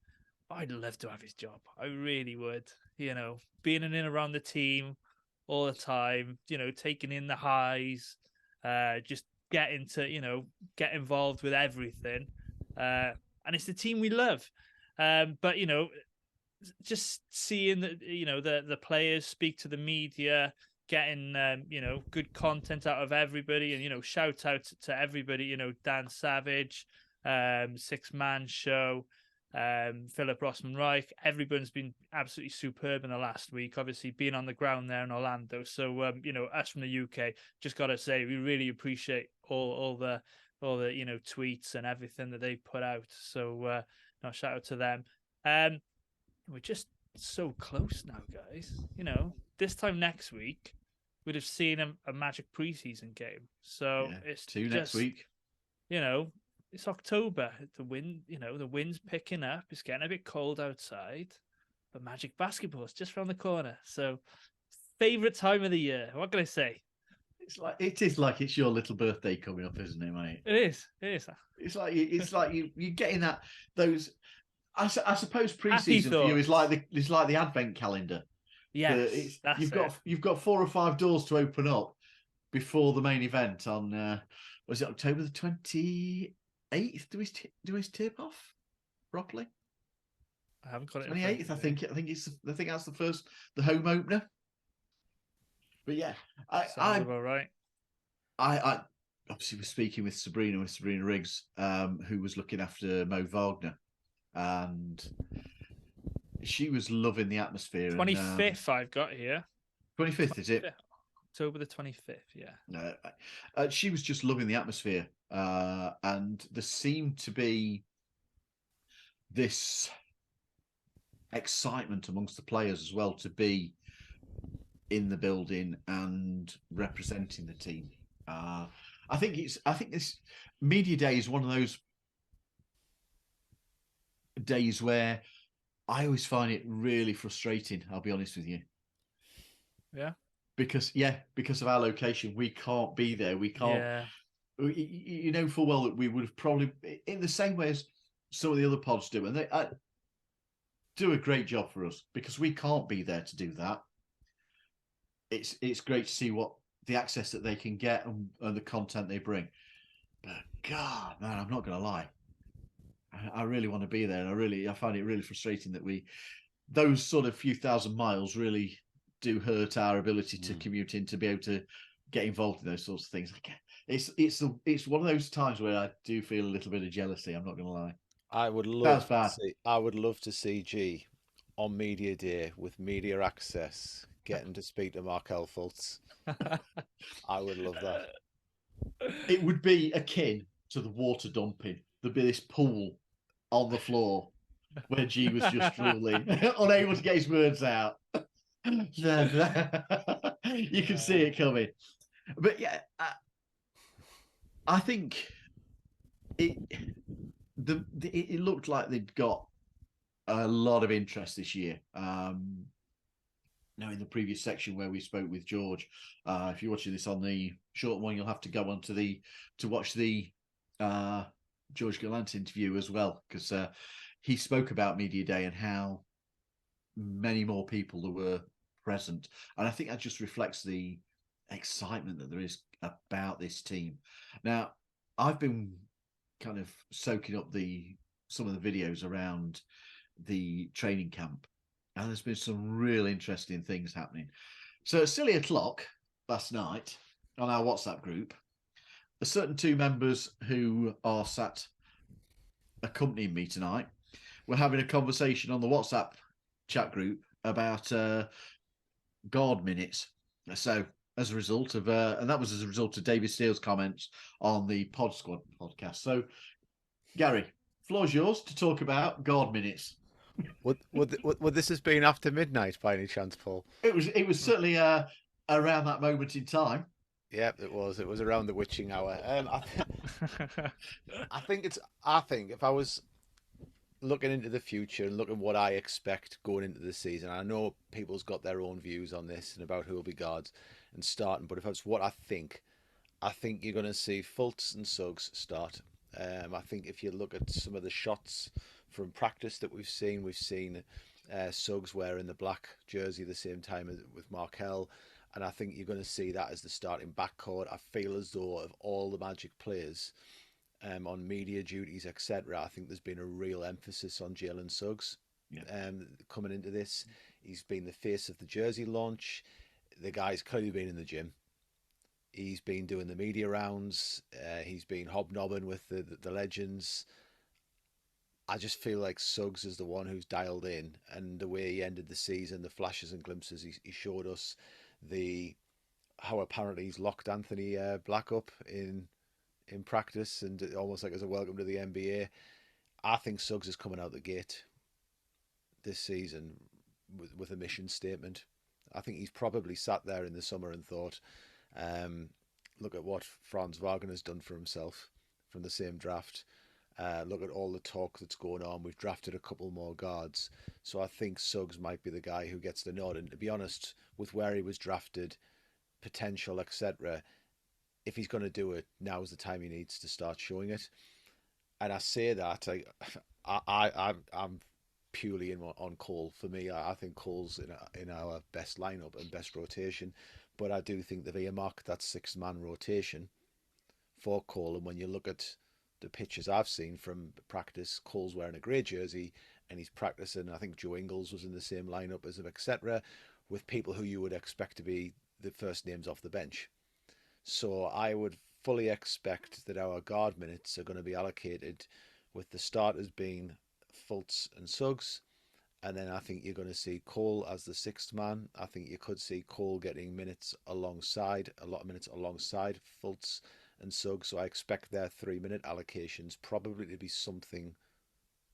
I'd love to have his job. I really would. Being in and around the team all the time. Taking in the highs, just getting to get involved with everything, and it's the team we love. But just seeing that, the players speak to the media, getting good content out of everybody, and shout out to everybody. Dan Savage, 6 Man Show, Philip Rossman Reich. Everyone's been absolutely superb in the last week. Obviously, being on the ground there in Orlando. So us from the UK, just got to say we really appreciate all the tweets and everything that they put out. So shout out to them. We're just so close now, guys. This time next week, we'd have seen a Magic preseason game. So it's 2 next week. It's October. The wind's picking up. It's getting a bit cold outside. But Magic basketball is just around the corner. So, favorite time of the year. What can I say? It is like it's your little birthday coming up, isn't it, mate? It is. It's like you're getting those. I suppose pre-season for you is like the advent calendar. Yes, you've got 4 or 5 doors to open up before the main event on was it October the 28th? Do we tip off properly? I haven't got it. 28th, I think that's the home opener. But yeah, sounds about right. I obviously was speaking with Sabrina Riggs, who was looking after Mo Wagner, and she was loving the atmosphere. 25th, I've got here. 25th, is it? October the 25th, yeah. No, she was just loving the atmosphere, and there seemed to be this excitement amongst the players as well to be in the building and representing the team. I think this media day is one of those days where I always find it really frustrating. I'll be honest with you. Yeah. Because of our location, we can't be there. We can't. Yeah. You know full well that we would have probably, in the same way as some of the other pods do, and they do a great job for us because we can't be there to do that. It's great to see what the access that they can get and the content they bring. But God, man, I'm not going to lie. I really want to be there, and I find it really frustrating that those sort of few thousand miles really do hurt our ability to commute in to be able to get involved in those sorts of things. It's one of those times where I do feel a little bit of jealousy. I'm not going to lie. I would love to see G on media day with media access, getting to speak to Markel Fultz. I would love that. It would be akin to the water dumping. There'd be this pool on the floor where G was just drooling, unable to get his words out. You can see it coming. But yeah, I think it looked like they'd got a lot of interest this year. Now, in the previous section where we spoke with George, if you're watching this on the short one, you'll have to go on to watch the George Galante interview as well, because he spoke about Media Day and how many more people there were present. And I think that just reflects the excitement that there is about this team. Now, I've been kind of soaking up some of the videos around the training camp, and there's been some real interesting things happening. So at silly o'clock last night on our WhatsApp group, a certain 2 members who are sat accompanying me tonight were having a conversation on the WhatsApp chat group about guard minutes. So as a result of, and that was as a result of David Steele's comments on the Pod Squad podcast. So, Gary, floor's yours to talk about guard minutes. Would this has been after midnight by any chance, Paul? It was certainly around that moment in time. Yep, it was. It was around the witching hour. I think if I was looking into the future and looking what I expect going into the season, I know people's got their own views on this and about who will be guards and starting, but if that's what I think you're going to see Fultz and Suggs start. I think if you look at some of the shots from practice that we've seen Suggs wearing the black jersey the same time as with Markel, and I think you're going to see that as the starting backcourt. I feel as though of all the Magic players on media duties, etc., I think there's been a real emphasis on Jalen Suggs. coming into this. He's been the face of the jersey launch. The guy's clearly been in the gym. He's been doing the media rounds. He's been hobnobbing with the legends. I just feel like Suggs is the one who's dialed in, and the way he ended the season, the flashes and glimpses he showed us, how apparently he's locked Anthony Black up in practice, and almost like as a welcome to the NBA. I think Suggs is coming out the gate this season with a mission statement. I think he's probably sat there in the summer and thought, look at what Franz Wagner's done for himself from the same draft. Look at all the talk that's going on. We've drafted a couple more guards. So I think Suggs might be the guy who gets the nod. And to be honest, with where he was drafted, potential, etc., if he's going to do it, now's the time he needs to start showing it. And I say that, I'm purely on Cole. For me, I think Cole's in our best lineup and best rotation. But I do think they've earmarked that six-man rotation for Cole. And when you look at the pictures I've seen from practice, Cole's wearing a grey jersey and he's practicing. I think Joe Ingles was in the same lineup as him, etc., with people who you would expect to be the first names off the bench. So I would fully expect that our guard minutes are going to be allocated with the starters being Fultz and Suggs. And then I think you're going to see Cole as the sixth man. I think you could see Cole getting a lot of minutes alongside Fultz and Suggs. So I expect their 3-minute allocations probably to be something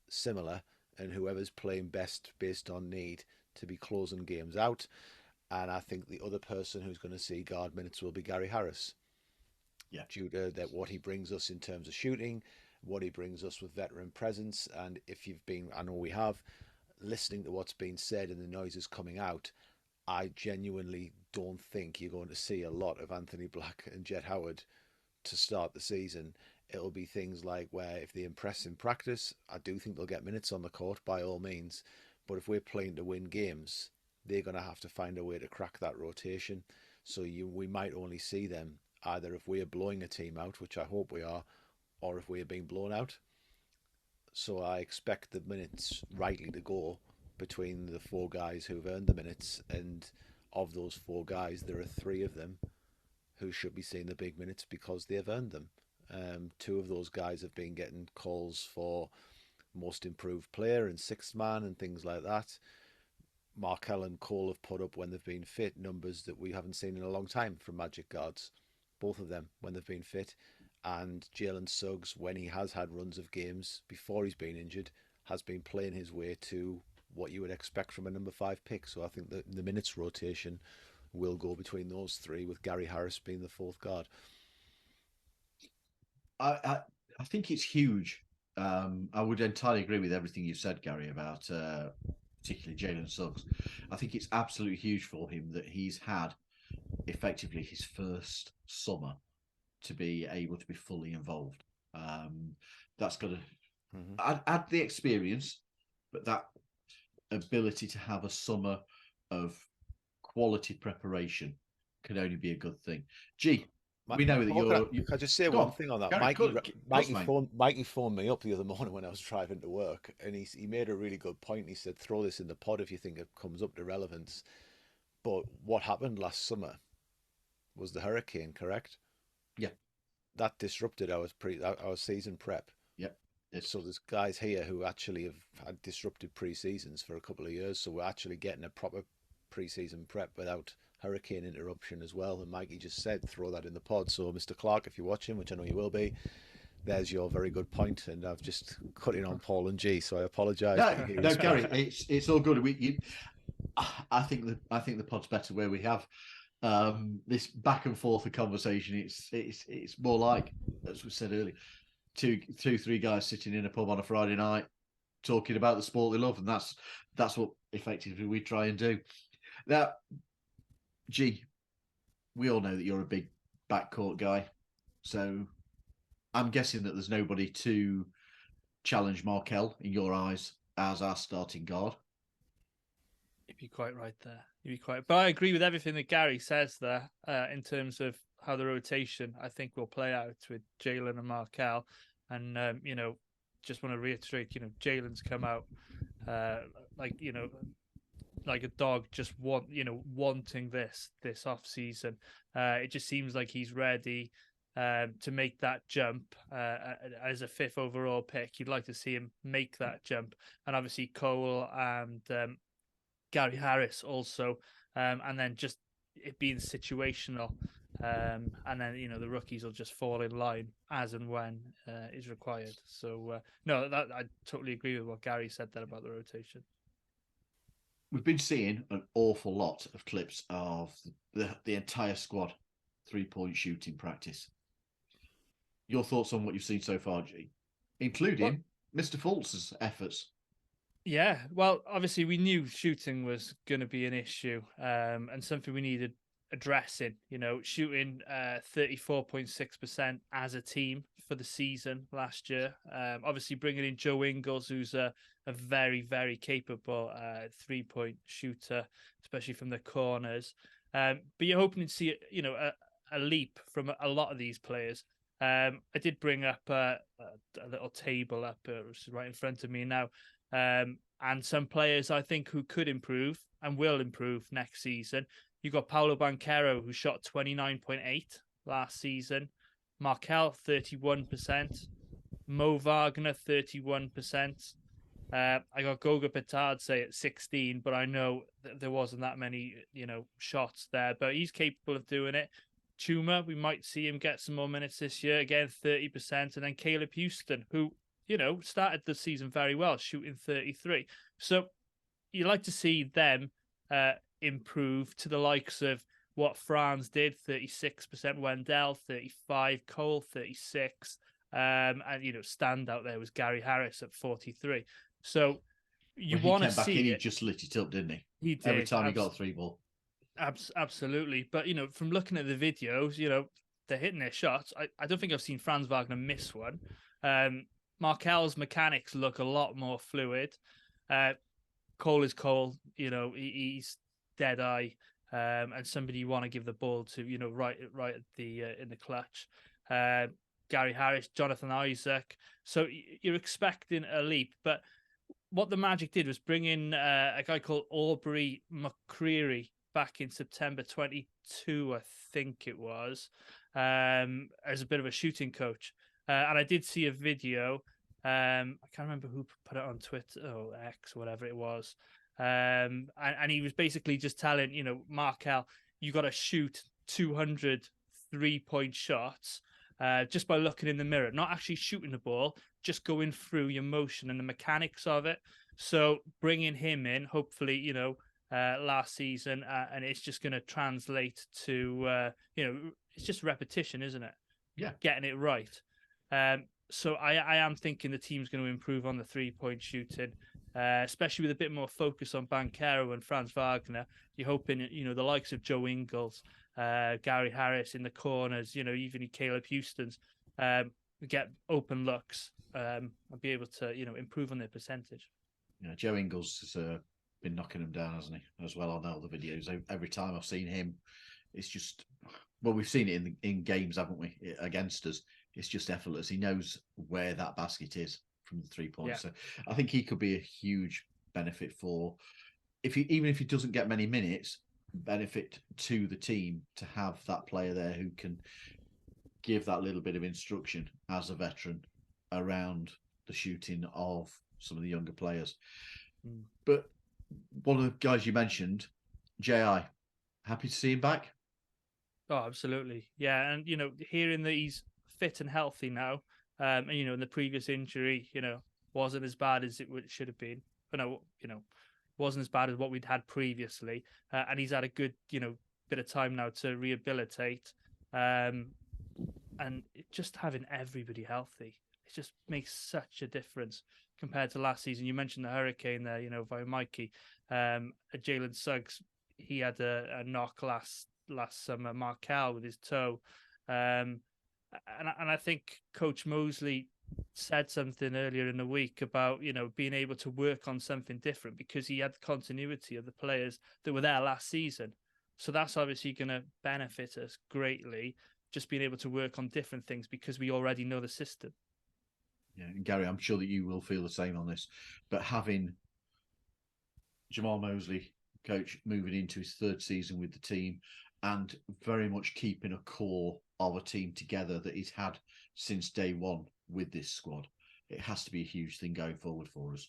similar, and whoever's playing best based on need to be closing games out. And I think the other person who's going to see guard minutes will be Gary Harris. Yeah. Due to what he brings us in terms of shooting, what he brings us with veteran presence. And if you've been, I know we have, listening to what's being said and the noises coming out, I genuinely don't think you're going to see a lot of Anthony Black and Jet Howard to start the season. It'll be things like where if they impress in practice, I do think they'll get minutes on the court by all means. But if we're playing to win games, they're going to have to find a way to crack that rotation. So we might only see them either if we're blowing a team out, which I hope we are, or if we're being blown out. So I expect the minutes rightly to go between the four guys who've earned the minutes. And of those four guys, there are 3 of them who should be seeing the big minutes because they've earned them. 2 of those guys have been getting calls for most improved player and sixth man and things like that. Markel and Cole have put up, when they've been fit, numbers that we haven't seen in a long time from Magic guards. Both of them, when they've been fit. And Jalen Suggs, when he has had runs of games before he's been injured, has been playing his way to what you would expect from a number 5 pick. So I think that the minutes rotation will go between those 3, with Gary Harris being the 4th guard. I think it's huge. I would entirely agree with everything you said, Gary, about particularly Jalen Suggs. I think it's absolutely huge for him that he's had effectively his first summer to be able to be fully involved. That's got to add the experience, but that ability to have a summer of quality preparation can only be a good thing. We know that you're. Can I just say one thing on that? Gary, Mikey phoned me up the other morning when I was driving to work, and he made a really good point. He said, "Throw this in the pod if you think it comes up to relevance." But what happened last summer was the hurricane, correct? Yeah. That disrupted our season prep. Yep. So there's guys here who actually have had disrupted pre-seasons for a couple of years. So we're actually getting a proper pre-season prep without hurricane interruption as well. And Mikey just said, throw that in the pod. So Mr. Clark, if you're watching, which I know you will be, there's your very good point. And I've just cut in on Paul and G, so I apologise. No, Gary, it's all good. I think the pod's better where we have this back and forth of conversation. It's more like, as we said earlier, 2-3 guys sitting in a pub on a Friday night talking about the sport they love, and that's what effectively we try and do. Now, G, we all know that you're a big backcourt guy, so I'm guessing that there's nobody to challenge Markel in your eyes as our starting guard. You'd be quite right there. But I agree with everything that Gary says there in terms of how the rotation, I think, will play out with Jalen and Markel. And, just want to reiterate, Jalen's come out like like a dog just wanting this off season. It just seems like he's ready to make that jump as a 5th overall pick. You'd like to see him make that jump, and obviously Cole and Gary Harris also, and then just it being situational, and then the rookies will just fall in line as and when is required. So no, that I totally agree with what Gary said there about the rotation. We've been seeing an awful lot of clips of the entire squad 3-point shooting practice. Your thoughts on what you've seen so far, G, including Mr. Fultz's efforts? Yeah, well, obviously we knew shooting was going to be an issue, and something we needed addressing. Shooting 34.6% as a team for the season last year. Obviously bringing in Joe Ingles, who's a very, very capable 3-point shooter, especially from the corners. But you're hoping to see a leap from a lot of these players. I did bring up a little table up, which is right in front of me now. And some players I think who could improve and will improve next season. You got Paolo Banchero, who shot 29.8 last season. Markel, 31%. Mo Wagner, 31%. I got Goga Petardze at 16, but I know there wasn't that many, shots there. But he's capable of doing it. Chuma, we might see him get some more minutes this year. Again, 30%. And then Caleb Houston, who started the season very well, shooting 33. So you like to see them improve to the likes of what Franz did, 36%, Wendell, 35, Cole, 36. And, stand out there was Gary Harris at 43. So you want to see He just lit it up, didn't he? He did. Every time he got a 3-ball. Absolutely. But, from looking at the videos, they're hitting their shots. I don't think I've seen Franz Wagner miss one. Markel's mechanics look a lot more fluid. Cole is Cole, he's dead eye, and somebody you want to give the ball to, right at the in the clutch. Gary Harris, Jonathan Isaac. So you're expecting a leap, but what the Magic did was bring in a guy called Aubrey McCreary back in September 22, I think it was, as a bit of a shooting coach. And I did see a video. I can't remember who put it on Twitter or X, whatever it was. And he was basically just telling, Markel, you got to shoot 200 3-point shots just by looking in the mirror, not actually shooting the ball, just going through your motion and the mechanics of it. So bringing him in, hopefully, last season, and it's just going to translate to, it's just repetition, isn't it? Yeah. Getting it right. So I am thinking the team's going to improve on the 3-point shooting, especially with a bit more focus on Banchero and Franz Wagner. You're hoping, the likes of Joe Ingles, Gary Harris in the corners, even Caleb Houston's get open looks and be able to, improve on their percentage. Yeah, Joe Ingles has been knocking him down, hasn't he? As well on all the videos. Every time I've seen him, it's just, well, we've seen it in games, haven't we? Against us. It's just effortless. He knows where that basket is from the 3-point. Yeah. So I think he could be a huge benefit for, even if he doesn't get many minutes, benefit to the team to have that player there who can give that little bit of instruction as a veteran around the shooting of some of the younger players. But one of the guys you mentioned, J.I., happy to see him back? Oh, absolutely. Yeah. And, hearing that he's fit and healthy now, and, in the previous injury, wasn't as bad as it should have been. But no, wasn't as bad as what we'd had previously. And he's had a good, bit of time now to rehabilitate. And just having everybody healthy, it just makes such a difference compared to last season. You mentioned the hurricane there, via Mikey. Jalen Suggs, he had a knock last summer, Markel with his toe. And I think Coach Mosley said something earlier in the week about, being able to work on something different because he had the continuity of the players that were there last season. So that's obviously going to benefit us greatly, just being able to work on different things because we already know the system. Yeah, and Gary, I'm sure that you will feel the same on this, but having Jamal Mosley, coach, moving into his third season with the team and very much keeping a core of a team together that he's had since day one with this squad. It has to be a huge thing going forward for us.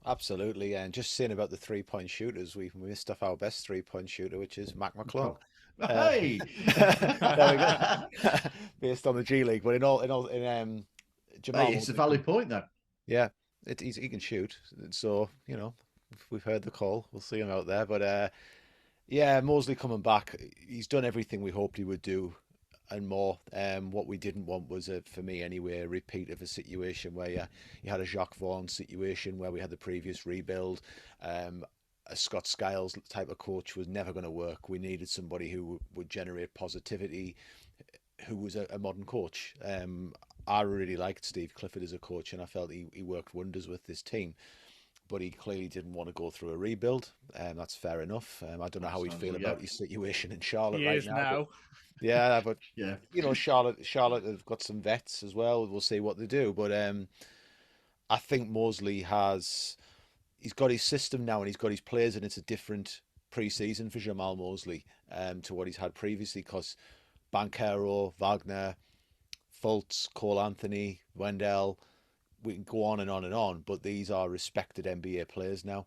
Absolutely, and just saying about the 3-point shooters, we've missed off our best 3-point shooter, which is Mac McClung. Hey, there we go. Based on the G League, but Jamal, hey, it's a valid point though. Yeah, he can shoot, so we've heard the call. We'll see him out there, but yeah, Mosley coming back, he's done everything we hoped he would do and more. What we didn't want was, for me anyway, a repeat of a situation where you had a Jacques Vaughan situation where we had the previous rebuild. A Scott Skiles type of coach was never going to work. We needed somebody who would generate positivity, who was a modern coach. I really liked Steve Clifford as a coach, and I felt he worked wonders with this team. But he clearly didn't want to go through a rebuild, and that's fair enough. I don't know how he'd feel about his situation in Charlotte right now. Yeah, but yeah, Charlotte have got some vets as well. We'll see what they do. But I think Mosley he's got his system now and he's got his players, and it's a different pre-season for Jamal Mosley to what he's had previously, because Banchero, Wagner, Fultz, Cole Anthony, Wendell, we can go on and on and on, but these are respected NBA players now.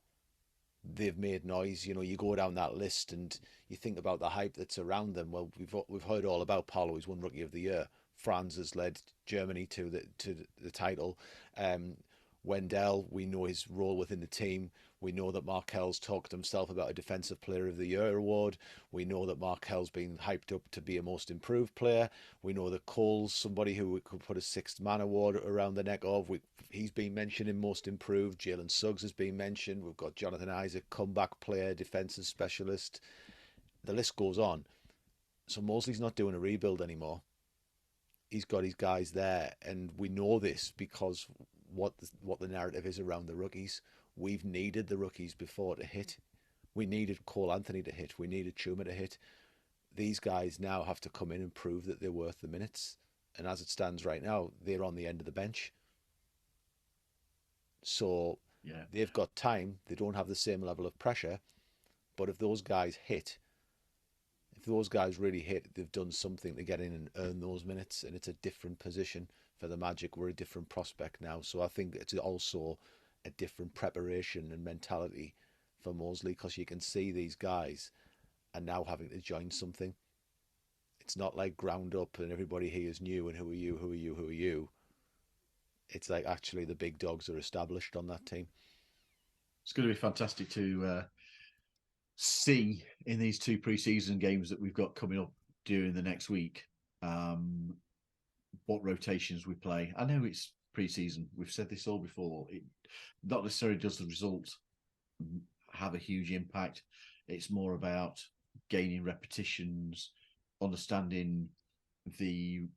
They've made noise. You go down that list and you think about the hype that's around them. Well, we've heard all about Paolo. He's won Rookie of the Year. Franz has led Germany to the title. Wendell, we know his role within the team. We know that Markel's talked himself about a Defensive Player of the Year award. We know that Markel's been hyped up to be a Most Improved Player. We know that Cole's somebody who we could put a Sixth Man award around the neck of. He's been mentioned in Most Improved. Jalen Suggs has been mentioned. We've got Jonathan Isaac, comeback player, defensive specialist. The list goes on. So Mosley's not doing a rebuild anymore. He's got his guys there, and we know this because what the narrative is around the rookies. We've needed the rookies before to hit. We needed Cole Anthony to hit. We needed Chuma to hit. These guys now have to come in and prove that they're worth the minutes. And as it stands right now, they're on the end of the bench. So yeah, they've got time. They don't have the same level of pressure. But if those guys hit, if those guys really hit, they've done something to get in and earn those minutes. And it's a different position for the Magic. We're a different prospect now. So I think it's also a different preparation and mentality for Mosley, because you can see these guys are now having to join something. It's not like ground up and everybody here is new and who are you. It's like actually the big dogs are established on that team. It's going to be fantastic to see in these two pre-season games that we've got coming up during the next week what rotations we play. I know it's pre-season. We've said this all before. It not necessarily does the result have a huge impact. It's more about gaining repetitions, understanding the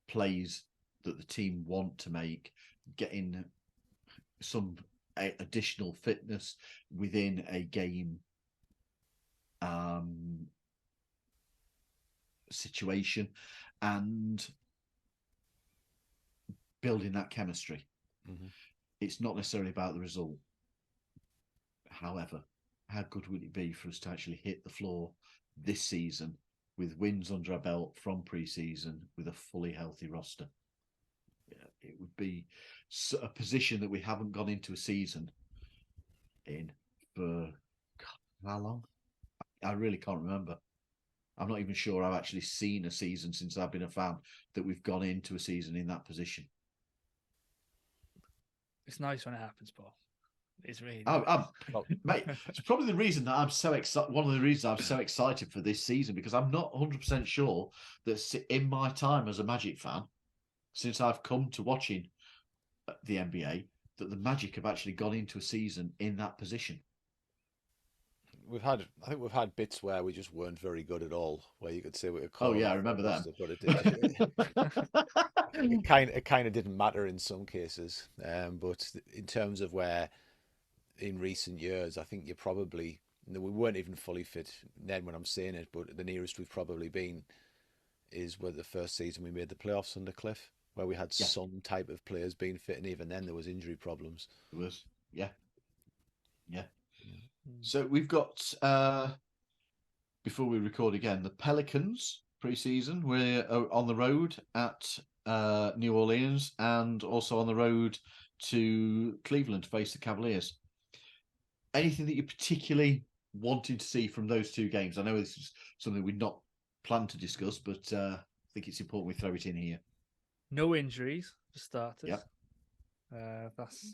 plays that the team want to make, getting some additional fitness within a game situation, and building that chemistry. Mm-hmm. It's not necessarily about the result. However, how good would it be for us to actually hit the floor this season with wins under our belt from pre-season with a fully healthy roster? Yeah, it would be a position that we haven't gone into a season in for how long? I really can't remember. I'm not even sure I've actually seen a season since I've been a fan that we've gone into a season in that position. It's nice when it happens, Paul. It's really nice. Mate, it's probably the reason that I'm so excited. One of the reasons I'm so excited for this season, because I'm not 100% sure that in my time as a Magic fan, since I've come to watching the NBA, that the Magic have actually gone into a season in that position. I think we've had bits where we just weren't very good at all, where you could say we were. Oh yeah, I remember that. But it kind of didn't matter in some cases. But in terms of where in recent years, I think we weren't even fully fit then when I'm saying it, but the nearest we've probably been is where the first season we made the playoffs under Cliff, where we had some type of players being fit, and even then there was injury problems. It was, yeah. So we've got, before we record again, the Pelicans pre-season. We're on the road at New Orleans and also on the road to Cleveland to face the Cavaliers. Anything that you particularly wanted to see from those two games? I know this is something we'd not planned to discuss, but I think it's important we throw it in here. No injuries for starters. Yep. That's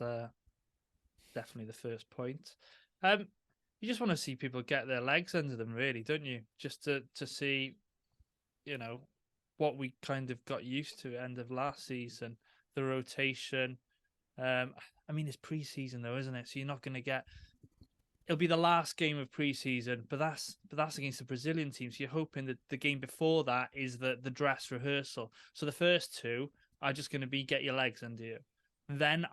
definitely the first point. You just want to see people get their legs under them, really, don't you? Just to see, what we kind of got used to end of last season, the rotation. It's pre-season though, isn't it? So you're not going to get. It'll be the last game of pre-season, but that's against the Brazilian team. So you're hoping that the game before that is the dress rehearsal. So the first two are just going to be get your legs under you. Then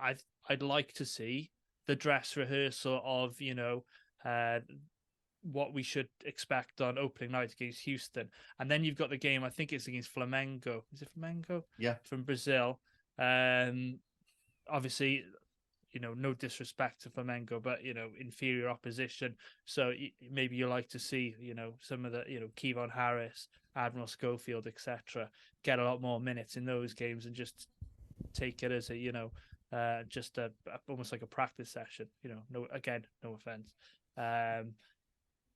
I'd like to see the dress rehearsal of what we should expect on opening night against Houston, and then you've got the game. I think it's against Flamengo. Is it Flamengo? Yeah, from Brazil. Obviously. No disrespect to Flamengo, but, inferior opposition. So maybe you like to see, some of the, Kevon Harris, Admiral Schofield, etc., get a lot more minutes in those games and just take it as a, just almost like a practice session. No offense.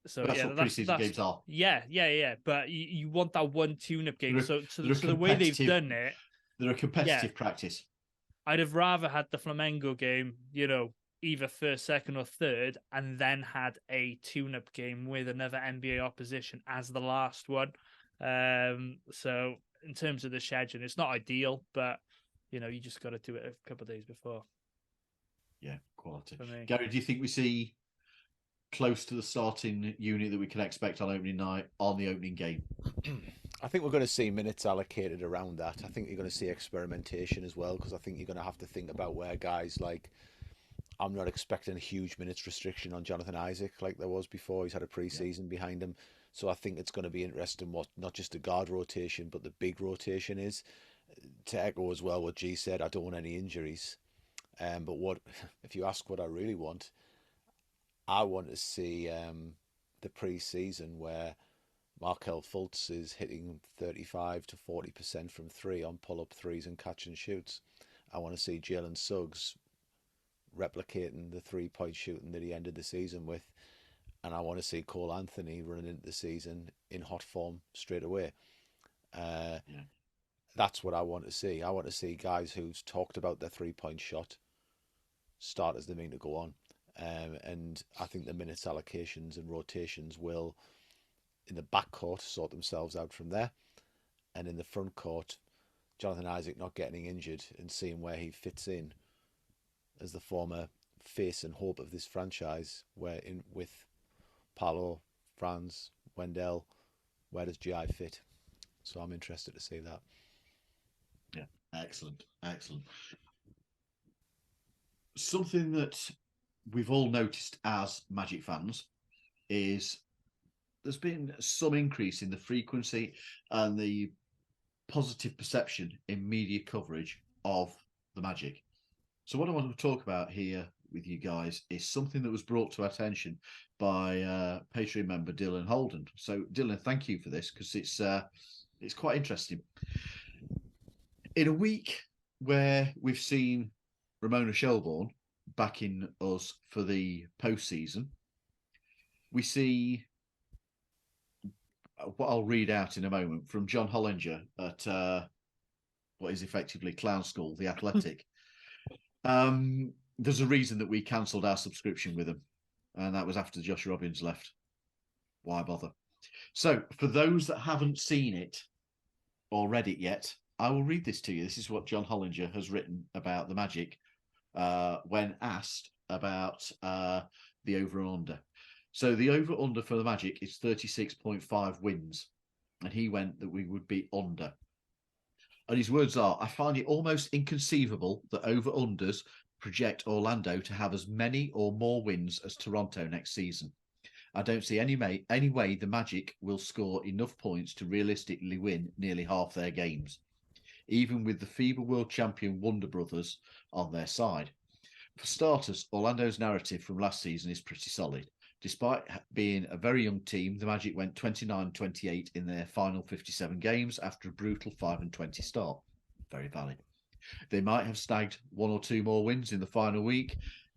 So that's what preseason games are. Yeah. But you want that one tune-up game. So the way they've done it, they're a competitive practice. I'd have rather had the Flamengo game, either first, second, or third, and then had a tune-up game with another NBA opposition as the last one. So in terms of the schedule, it's not ideal, but you just got to do it a couple of days before. Yeah, quality. Gary, do you think we see close to the starting unit that we can expect on opening night on the opening game? I think we're going to see minutes allocated around that. I think you're going to see experimentation as well, because I think you're going to have to think about where guys like, I'm not expecting a huge minutes restriction on Jonathan Isaac like there was before. He's had a pre-season behind him. So I think it's going to be interesting what not just the guard rotation, but the big rotation is. To echo as well what G said, I don't want any injuries. But if you ask what I really want, I want to see the pre-season where Markelle Fultz is hitting 35 to 40% from three on pull-up threes and catch and shoots. I want to see Jalen Suggs replicating the three-point shooting that he ended the season with. And I want to see Cole Anthony running into the season in hot form straight away. That's what I want to see. I want to see guys who've talked about their three-point shot start as they mean to go on. And I think the minutes allocations and rotations will, in the backcourt, sort themselves out from there. And in the front court, Jonathan Isaac not getting injured and seeing where he fits in as the former face and hope of this franchise, where in with Paolo, Franz, Wendell, where does GI fit? So I'm interested to see that. Yeah, excellent. Something that we've all noticed as Magic fans is there's been some increase in the frequency and the positive perception in media coverage of the Magic. So what I want to talk about here with you guys is something that was brought to our attention by Patreon member Dylan Holden. So Dylan, thank you for this, because it's quite interesting. In a week where we've seen Ramona Shelbourne backing us for the postseason, we see what I'll read out in a moment from John Hollinger at what is effectively Clown School, The Athletic. There's a reason that we cancelled our subscription with them, and that was after Josh Robbins left. Why bother? So for those that haven't seen it or read it yet, I will read this to you. This is what John Hollinger has written about the Magic when asked about the over and under. So the over under for the Magic is 36.5 wins, and he went that we would be under. And his words are, I find it almost inconceivable that over unders project Orlando to have as many or more wins as Toronto next season. I don't see any way the Magic will score enough points to realistically win nearly half their games, even with the FIBA World Champion Wonder Brothers on their side. For starters, Orlando's narrative from last season is pretty solid. Despite being a very young team, the Magic went 29-28 in their final 57 games after a brutal 5-20 start. Very valid. They might have snagged one or two more wins in the final week,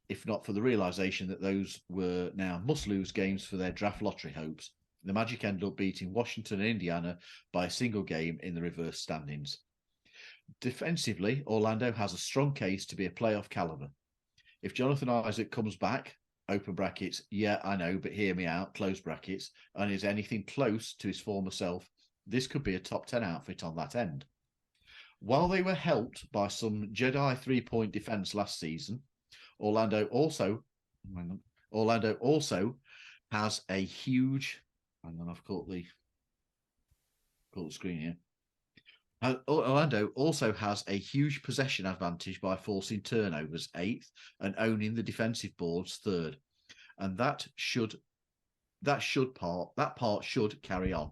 if not for the realisation that those were now must-lose games for their draft lottery hopes. The Magic ended up beating Washington and Indiana by a single game in the reverse standings. Defensively, Orlando has a strong case to be a playoff caliber. If Jonathan Isaac comes back, open brackets, yeah, I know, but hear me out, close brackets, and is anything close to his former self, this could be a top 10 outfit on that end. While they were helped by some Jedi three-point defense last season, Orlando also has a huge. Hang on, I've caught the screen here. Orlando also has a huge possession advantage by forcing turnovers 8th and owning the defensive boards 3rd, and that part should carry on.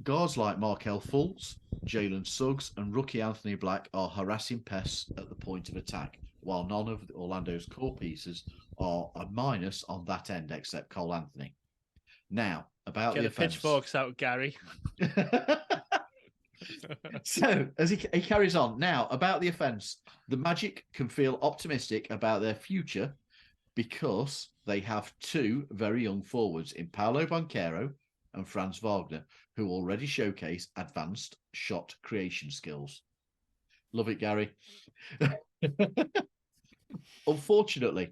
Guards like Markelle Fultz, Jalen Suggs, and rookie Anthony Black are harassing pests at the point of attack, while none of Orlando's core pieces are a minus on that end except Cole Anthony. Now, about Get the offense. pitchforks out, Gary. So, as he carries on, now, about the offense, the Magic can feel optimistic about their future because they have two very young forwards in Paolo Banchero and Franz Wagner, who already showcase advanced shot creation skills. Love it, Gary. Unfortunately,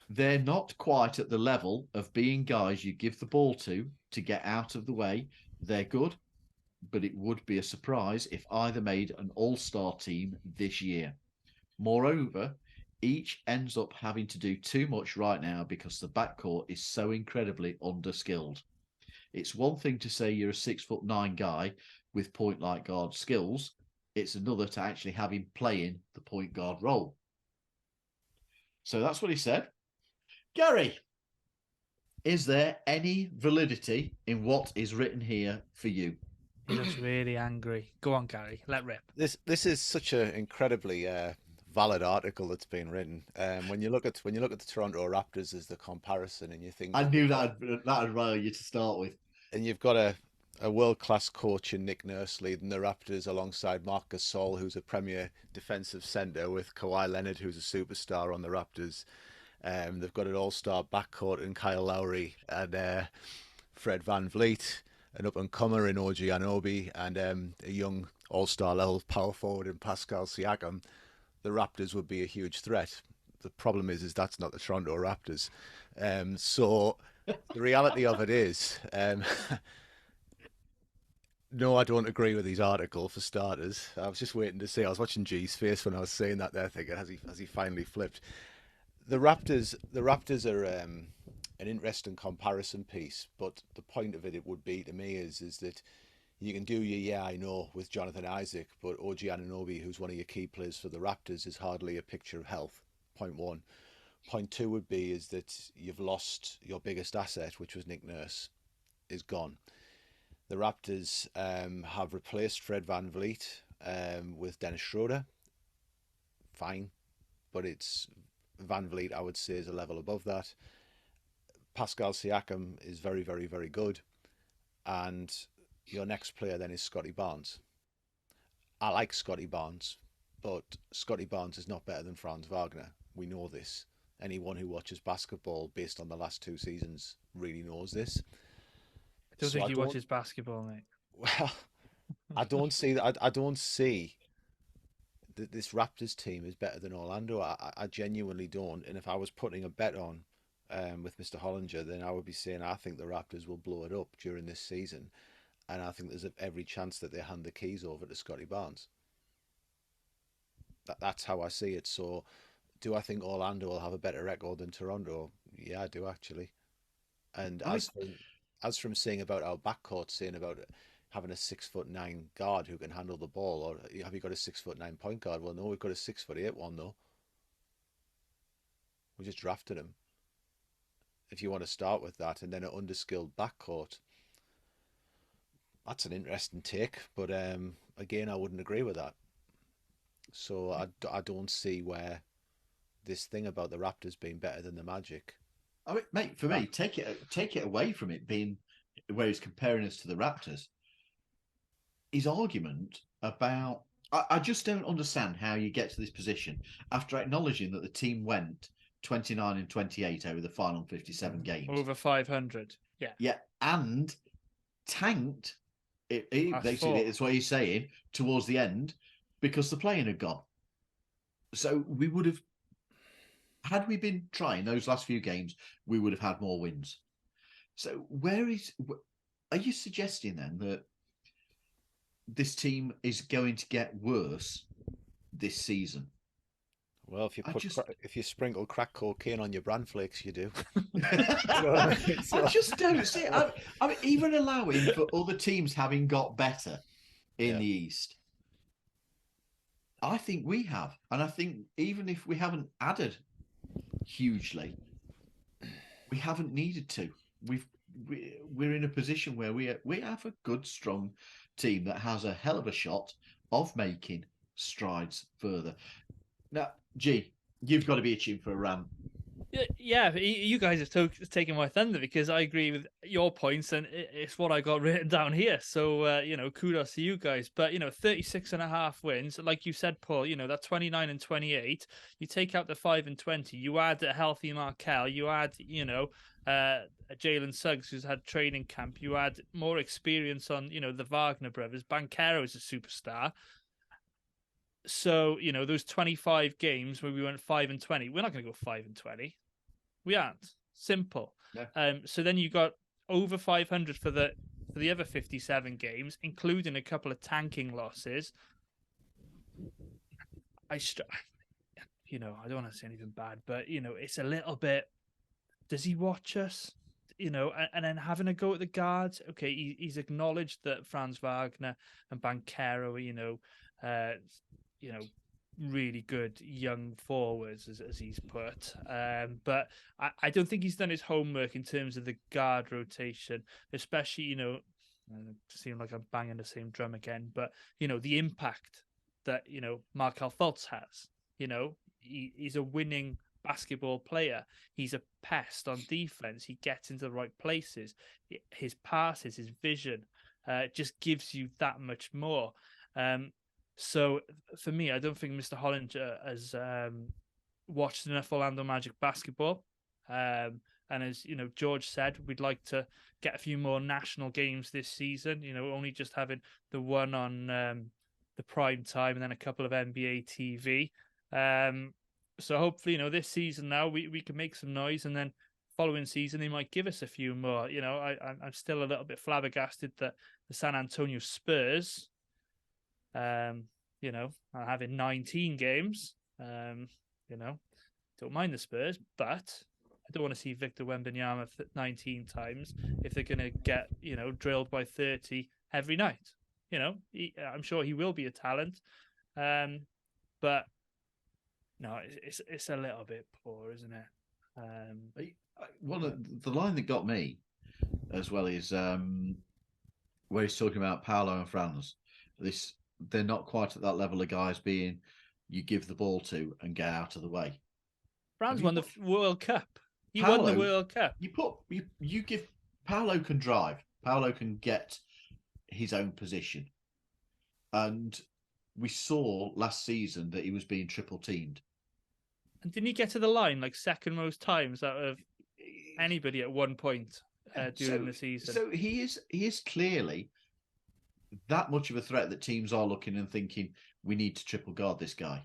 they're not quite at the level of being guys you give the ball to get out of the way. They're good, but it would be a surprise if either made an all-star team this year. Moreover, each ends up having to do too much right now because the backcourt is so incredibly underskilled. It's one thing to say you're a 6'9" guy with point like guard skills. It's another to actually have him playing the point guard role. So that's what he said. Gary, is there any validity in what is written here for you? He looks really angry. Go on, Gary. Let rip. This is such an incredibly valid article that's been written. When you look at the Toronto Raptors as the comparison, and you think I knew that'd rile you to start with. And you've got a world-class coach in Nick Nurse leading the Raptors alongside Marc Gasol, who's a premier defensive center, with Kawhi Leonard, who's a superstar on the Raptors. They've got an all-star backcourt in Kyle Lowry and Fred VanVleet, an up-and-comer in OG Anunoby, and a young all-star level power forward in Pascal Siakam. The Raptors would be a huge threat. The problem is that's not the Toronto Raptors. So the reality of it is, no, I don't agree with his article for starters. I was just waiting to see. I was watching G's face when I was saying that there, thinking, has he finally flipped? The Raptors are an interesting comparison piece, but the point of it would be to me is that you can do your yeah, I know with Jonathan Isaac, but OG Anunoby, who's one of your key players for the Raptors, is hardly a picture of health. Point one. Point two would be is that you've lost your biggest asset, which was Nick Nurse, is gone. The Raptors have replaced Fred VanVleet with Dennis Schroeder. Fine, but it's VanVleet, I would say, is a level above that. Pascal Siakam is very, very, very good. And your next player then is Scotty Barnes. I like Scotty Barnes, but Scotty Barnes is not better than Franz Wagner. We know this. Anyone who watches basketball based on the last two seasons really knows this. I don't think he watches basketball, mate. Well, I don't see that. I don't see that this Raptors team is better than Orlando. I genuinely don't. And if I was putting a bet on with Mr. Hollinger, then I would be saying I think the Raptors will blow it up during this season. And I think there's every chance that they hand the keys over to Scotty Barnes. That's how I see it. So do I think Orlando will have a better record than Toronto? Yeah, I do actually. And as from saying about our backcourt, saying about having a 6'9" guard who can handle the ball, or have you got a 6'9" point guard? Well, no, we've got a 6'8" one though. We just drafted him. If you want to start with that, and then an underskilled backcourt, that's an interesting take. But again, I wouldn't agree with that. So I don't see where this thing about the Raptors being better than the Magic. I mean, mate, for me, take it away from it being where he's comparing us to the Raptors. His argument about I just don't understand how you get to this position after acknowledging that the team went 29 and 28 over the final 57 games. Over 500. Yeah. Yeah, and tanked. Basically, it's what he's saying towards the end because the playing had gone. So we would have, had we been trying those last few games, we would have had more wins. So are you suggesting then that this team is going to get worse this season? Well, if you sprinkle crack cocaine on your bran flakes, you do. I just don't see it. I mean, even allowing for other teams having got better in the East, I think we have. And I think even if we haven't added hugely, we haven't needed to. We're in a position where we have a good, strong team that has a hell of a shot of making strides further. Now, G, you've got to be itching for a rant. Yeah, you guys have taken my thunder because I agree with your points and it's what I got written down here. So, kudos to you guys. But, 36.5 wins, like you said, Paul, that 29 and 28, you take out the 5 and 20, you add a healthy Markel, you add, Jalen Suggs, who's had training camp, you add more experience on, the Wagner brothers. Banchero is a superstar. So, those 25 games where we went 5 and 20, we're not going to go 5 and 20. We aren't. Simple. No. So then you got over 500 for the other 57 games, including a couple of tanking losses. I don't want to say anything bad, but, it's a little bit, does he watch us? And then having a go at the guards. Okay, he's acknowledged that Franz Wagner and Banchero, really good young forwards, as he's put. But I don't think he's done his homework in terms of the guard rotation, especially, seem like I'm banging the same drum again, but, the impact that, Markel Fultz has. He's a winning basketball player. He's a pest on defense. He gets into the right places. His passes, his vision, just gives you that much more. So for me, I don't think Mr. Hollinger has watched enough Orlando Magic basketball. And as George said, we'd like to get a few more national games this season. Only just having the one on the prime time and then a couple of NBA TV. So hopefully, this season now we can make some noise, and then following season they might give us a few more. I'm still a little bit flabbergasted that the San Antonio Spurs, are having 19 games. Don't mind the Spurs, but I don't want to see Victor Wembanyama 19 times if they're going to get, drilled by 30 every night. I'm sure he will be a talent, but no, it's a little bit poor, isn't it? One of the line that got me as well is where he's talking about Paolo and Franz. They're not quite at that level of guys being you give the ball to and get out of the way. Franz won the World Cup. He won the World Cup. You give Paolo can drive. Paolo can get his own position, and we saw last season that he was being triple teamed. And didn't he get to the line like second most times out of anybody at one point during the season? So he is clearly that much of a threat that teams are looking and thinking we need to triple guard this guy.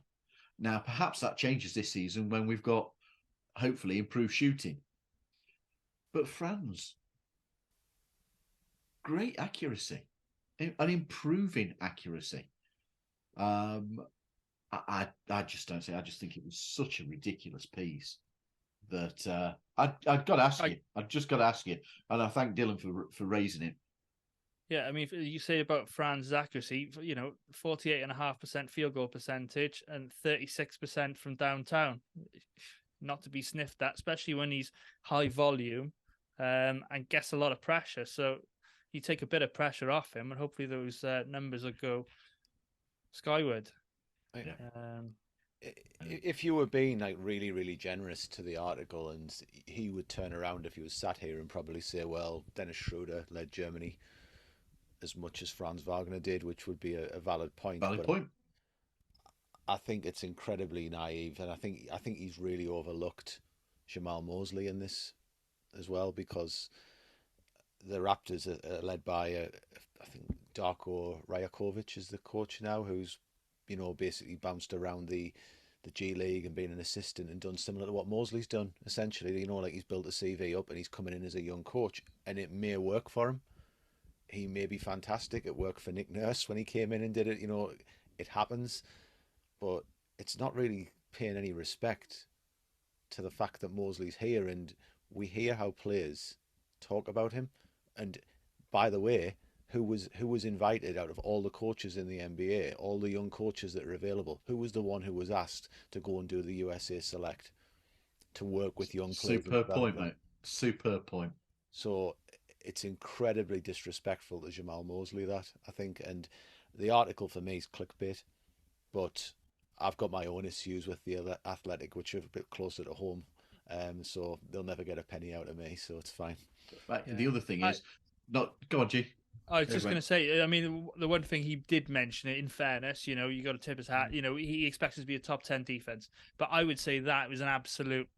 Now, perhaps that changes this season when we've got hopefully improved shooting. But Franz, great accuracy, an improving accuracy. I just don't say. I just think it was such a ridiculous piece that I've got to ask you. I've just got to ask you, and I thank Dylan for raising it. Yeah, I mean, you say about Franz's accuracy, 48.5% field goal percentage and 36% from downtown. Not to be sniffed at, especially when he's high volume and gets a lot of pressure. So you take a bit of pressure off him, and hopefully those numbers will go skyward. Yeah. If you were being like really, really generous to the article, and he would turn around if he was sat here and probably say, well, Dennis Schroeder led Germany as much as Franz Wagner did, which would be a valid point. Valid point. I think it's incredibly naive, and I think he's really overlooked Jamal Mosley in this as well, because the Raptors are led by I think Darko Rajakovic is the coach now, who's basically bounced around the G League and been an assistant and done similar to what Mosley's done, essentially. Like he's built a CV up and he's coming in as a young coach, and it may work for him. He may be fantastic. It worked for Nick Nurse when he came in and did it. It happens, but it's not really paying any respect to the fact that Mosley's here, and we hear how players talk about him. And by the way, who was invited out of all the coaches in the NBA, all the young coaches that are available? Who was the one who was asked to go and do the USA Select, to work with young players? Superb point, mate. Superb point. So it's incredibly disrespectful to Jamal Mosley, that, I think. And the article for me is clickbait, but I've got my own issues with the Athletic, which are a bit closer to home. So they'll never get a penny out of me, so it's fine. Right. Yeah. The other thing is, go on, G. I was just going to say, I mean, the one thing he did mention, in fairness, you got to tip his hat. He expects us to be a top 10 defense, but I would say that was an absolute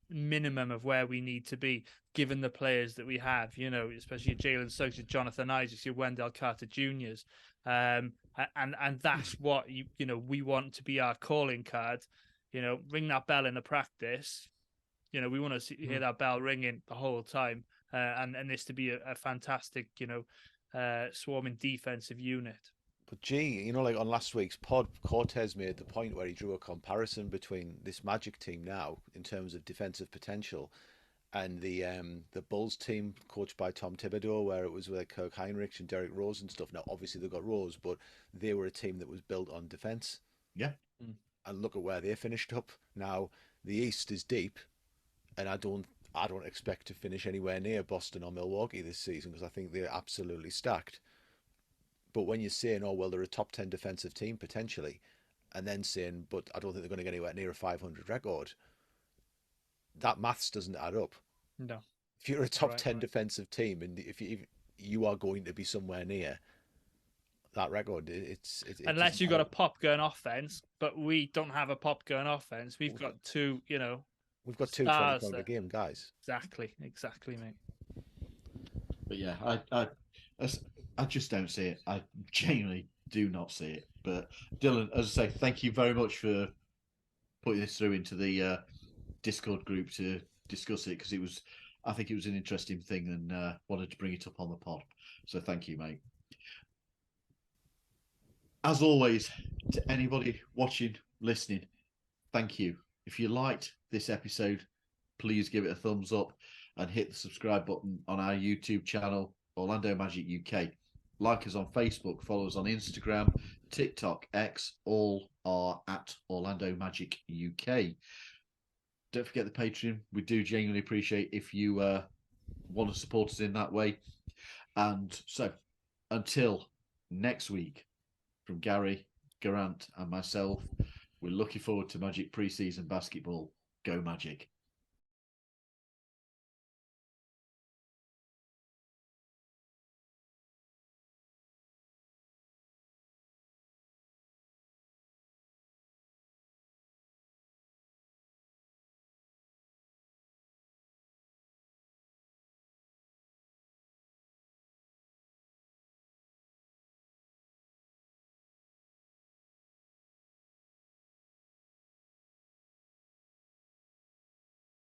minimum of where we need to be, given the players that we have. Especially Jalen Suggs, Jonathan Isaacs, your Wendell Carter Juniors, and that's what we want to be our calling card. Ring that bell in the practice. We want to hear that bell ringing the whole time, and this to be a fantastic, swarming defensive unit. But gee, like on last week's pod, Cortez made the point where he drew a comparison between this Magic team now in terms of defensive potential and the Bulls team coached by Tom Thibodeau, where it was with Kirk Heinrich and Derrick Rose and stuff. Now, obviously they got Rose, but they were a team that was built on defense. Yeah. And look at where they finished up. Now, the East is deep, and I don't expect to finish anywhere near Boston or Milwaukee this season, because I think they're absolutely stacked. But when you're saying, oh, well, they're a top 10 defensive team potentially, and then saying, but I don't think they're going to get anywhere near a 500 record, that maths doesn't add up. No. If you're a top 10 defensive team, and if you are going to be somewhere near that record, it's unless you've got a pop gun offense, but we don't have a pop gun offense. We've got two, we've got two 20-point a game guys. Exactly, mate. But yeah, I just don't see it. I genuinely do not see it. But Dylan, as I say, thank you very much for putting this through into the Discord group to discuss it, because I think it was an interesting thing, and wanted to bring it up on the pod. So thank you, mate. As always, to anybody watching, listening, thank you. If you liked this episode, please give it a thumbs up and hit the subscribe button on our YouTube channel, Orlando Magic UK. Like us on Facebook, follow us on Instagram, TikTok, X, all are at Orlando Magic UK. Don't forget the Patreon. We do genuinely appreciate if you want to support us in that way. And so, until next week, from Gary, Geraint, and myself, we're looking forward to Magic preseason basketball. Go Magic.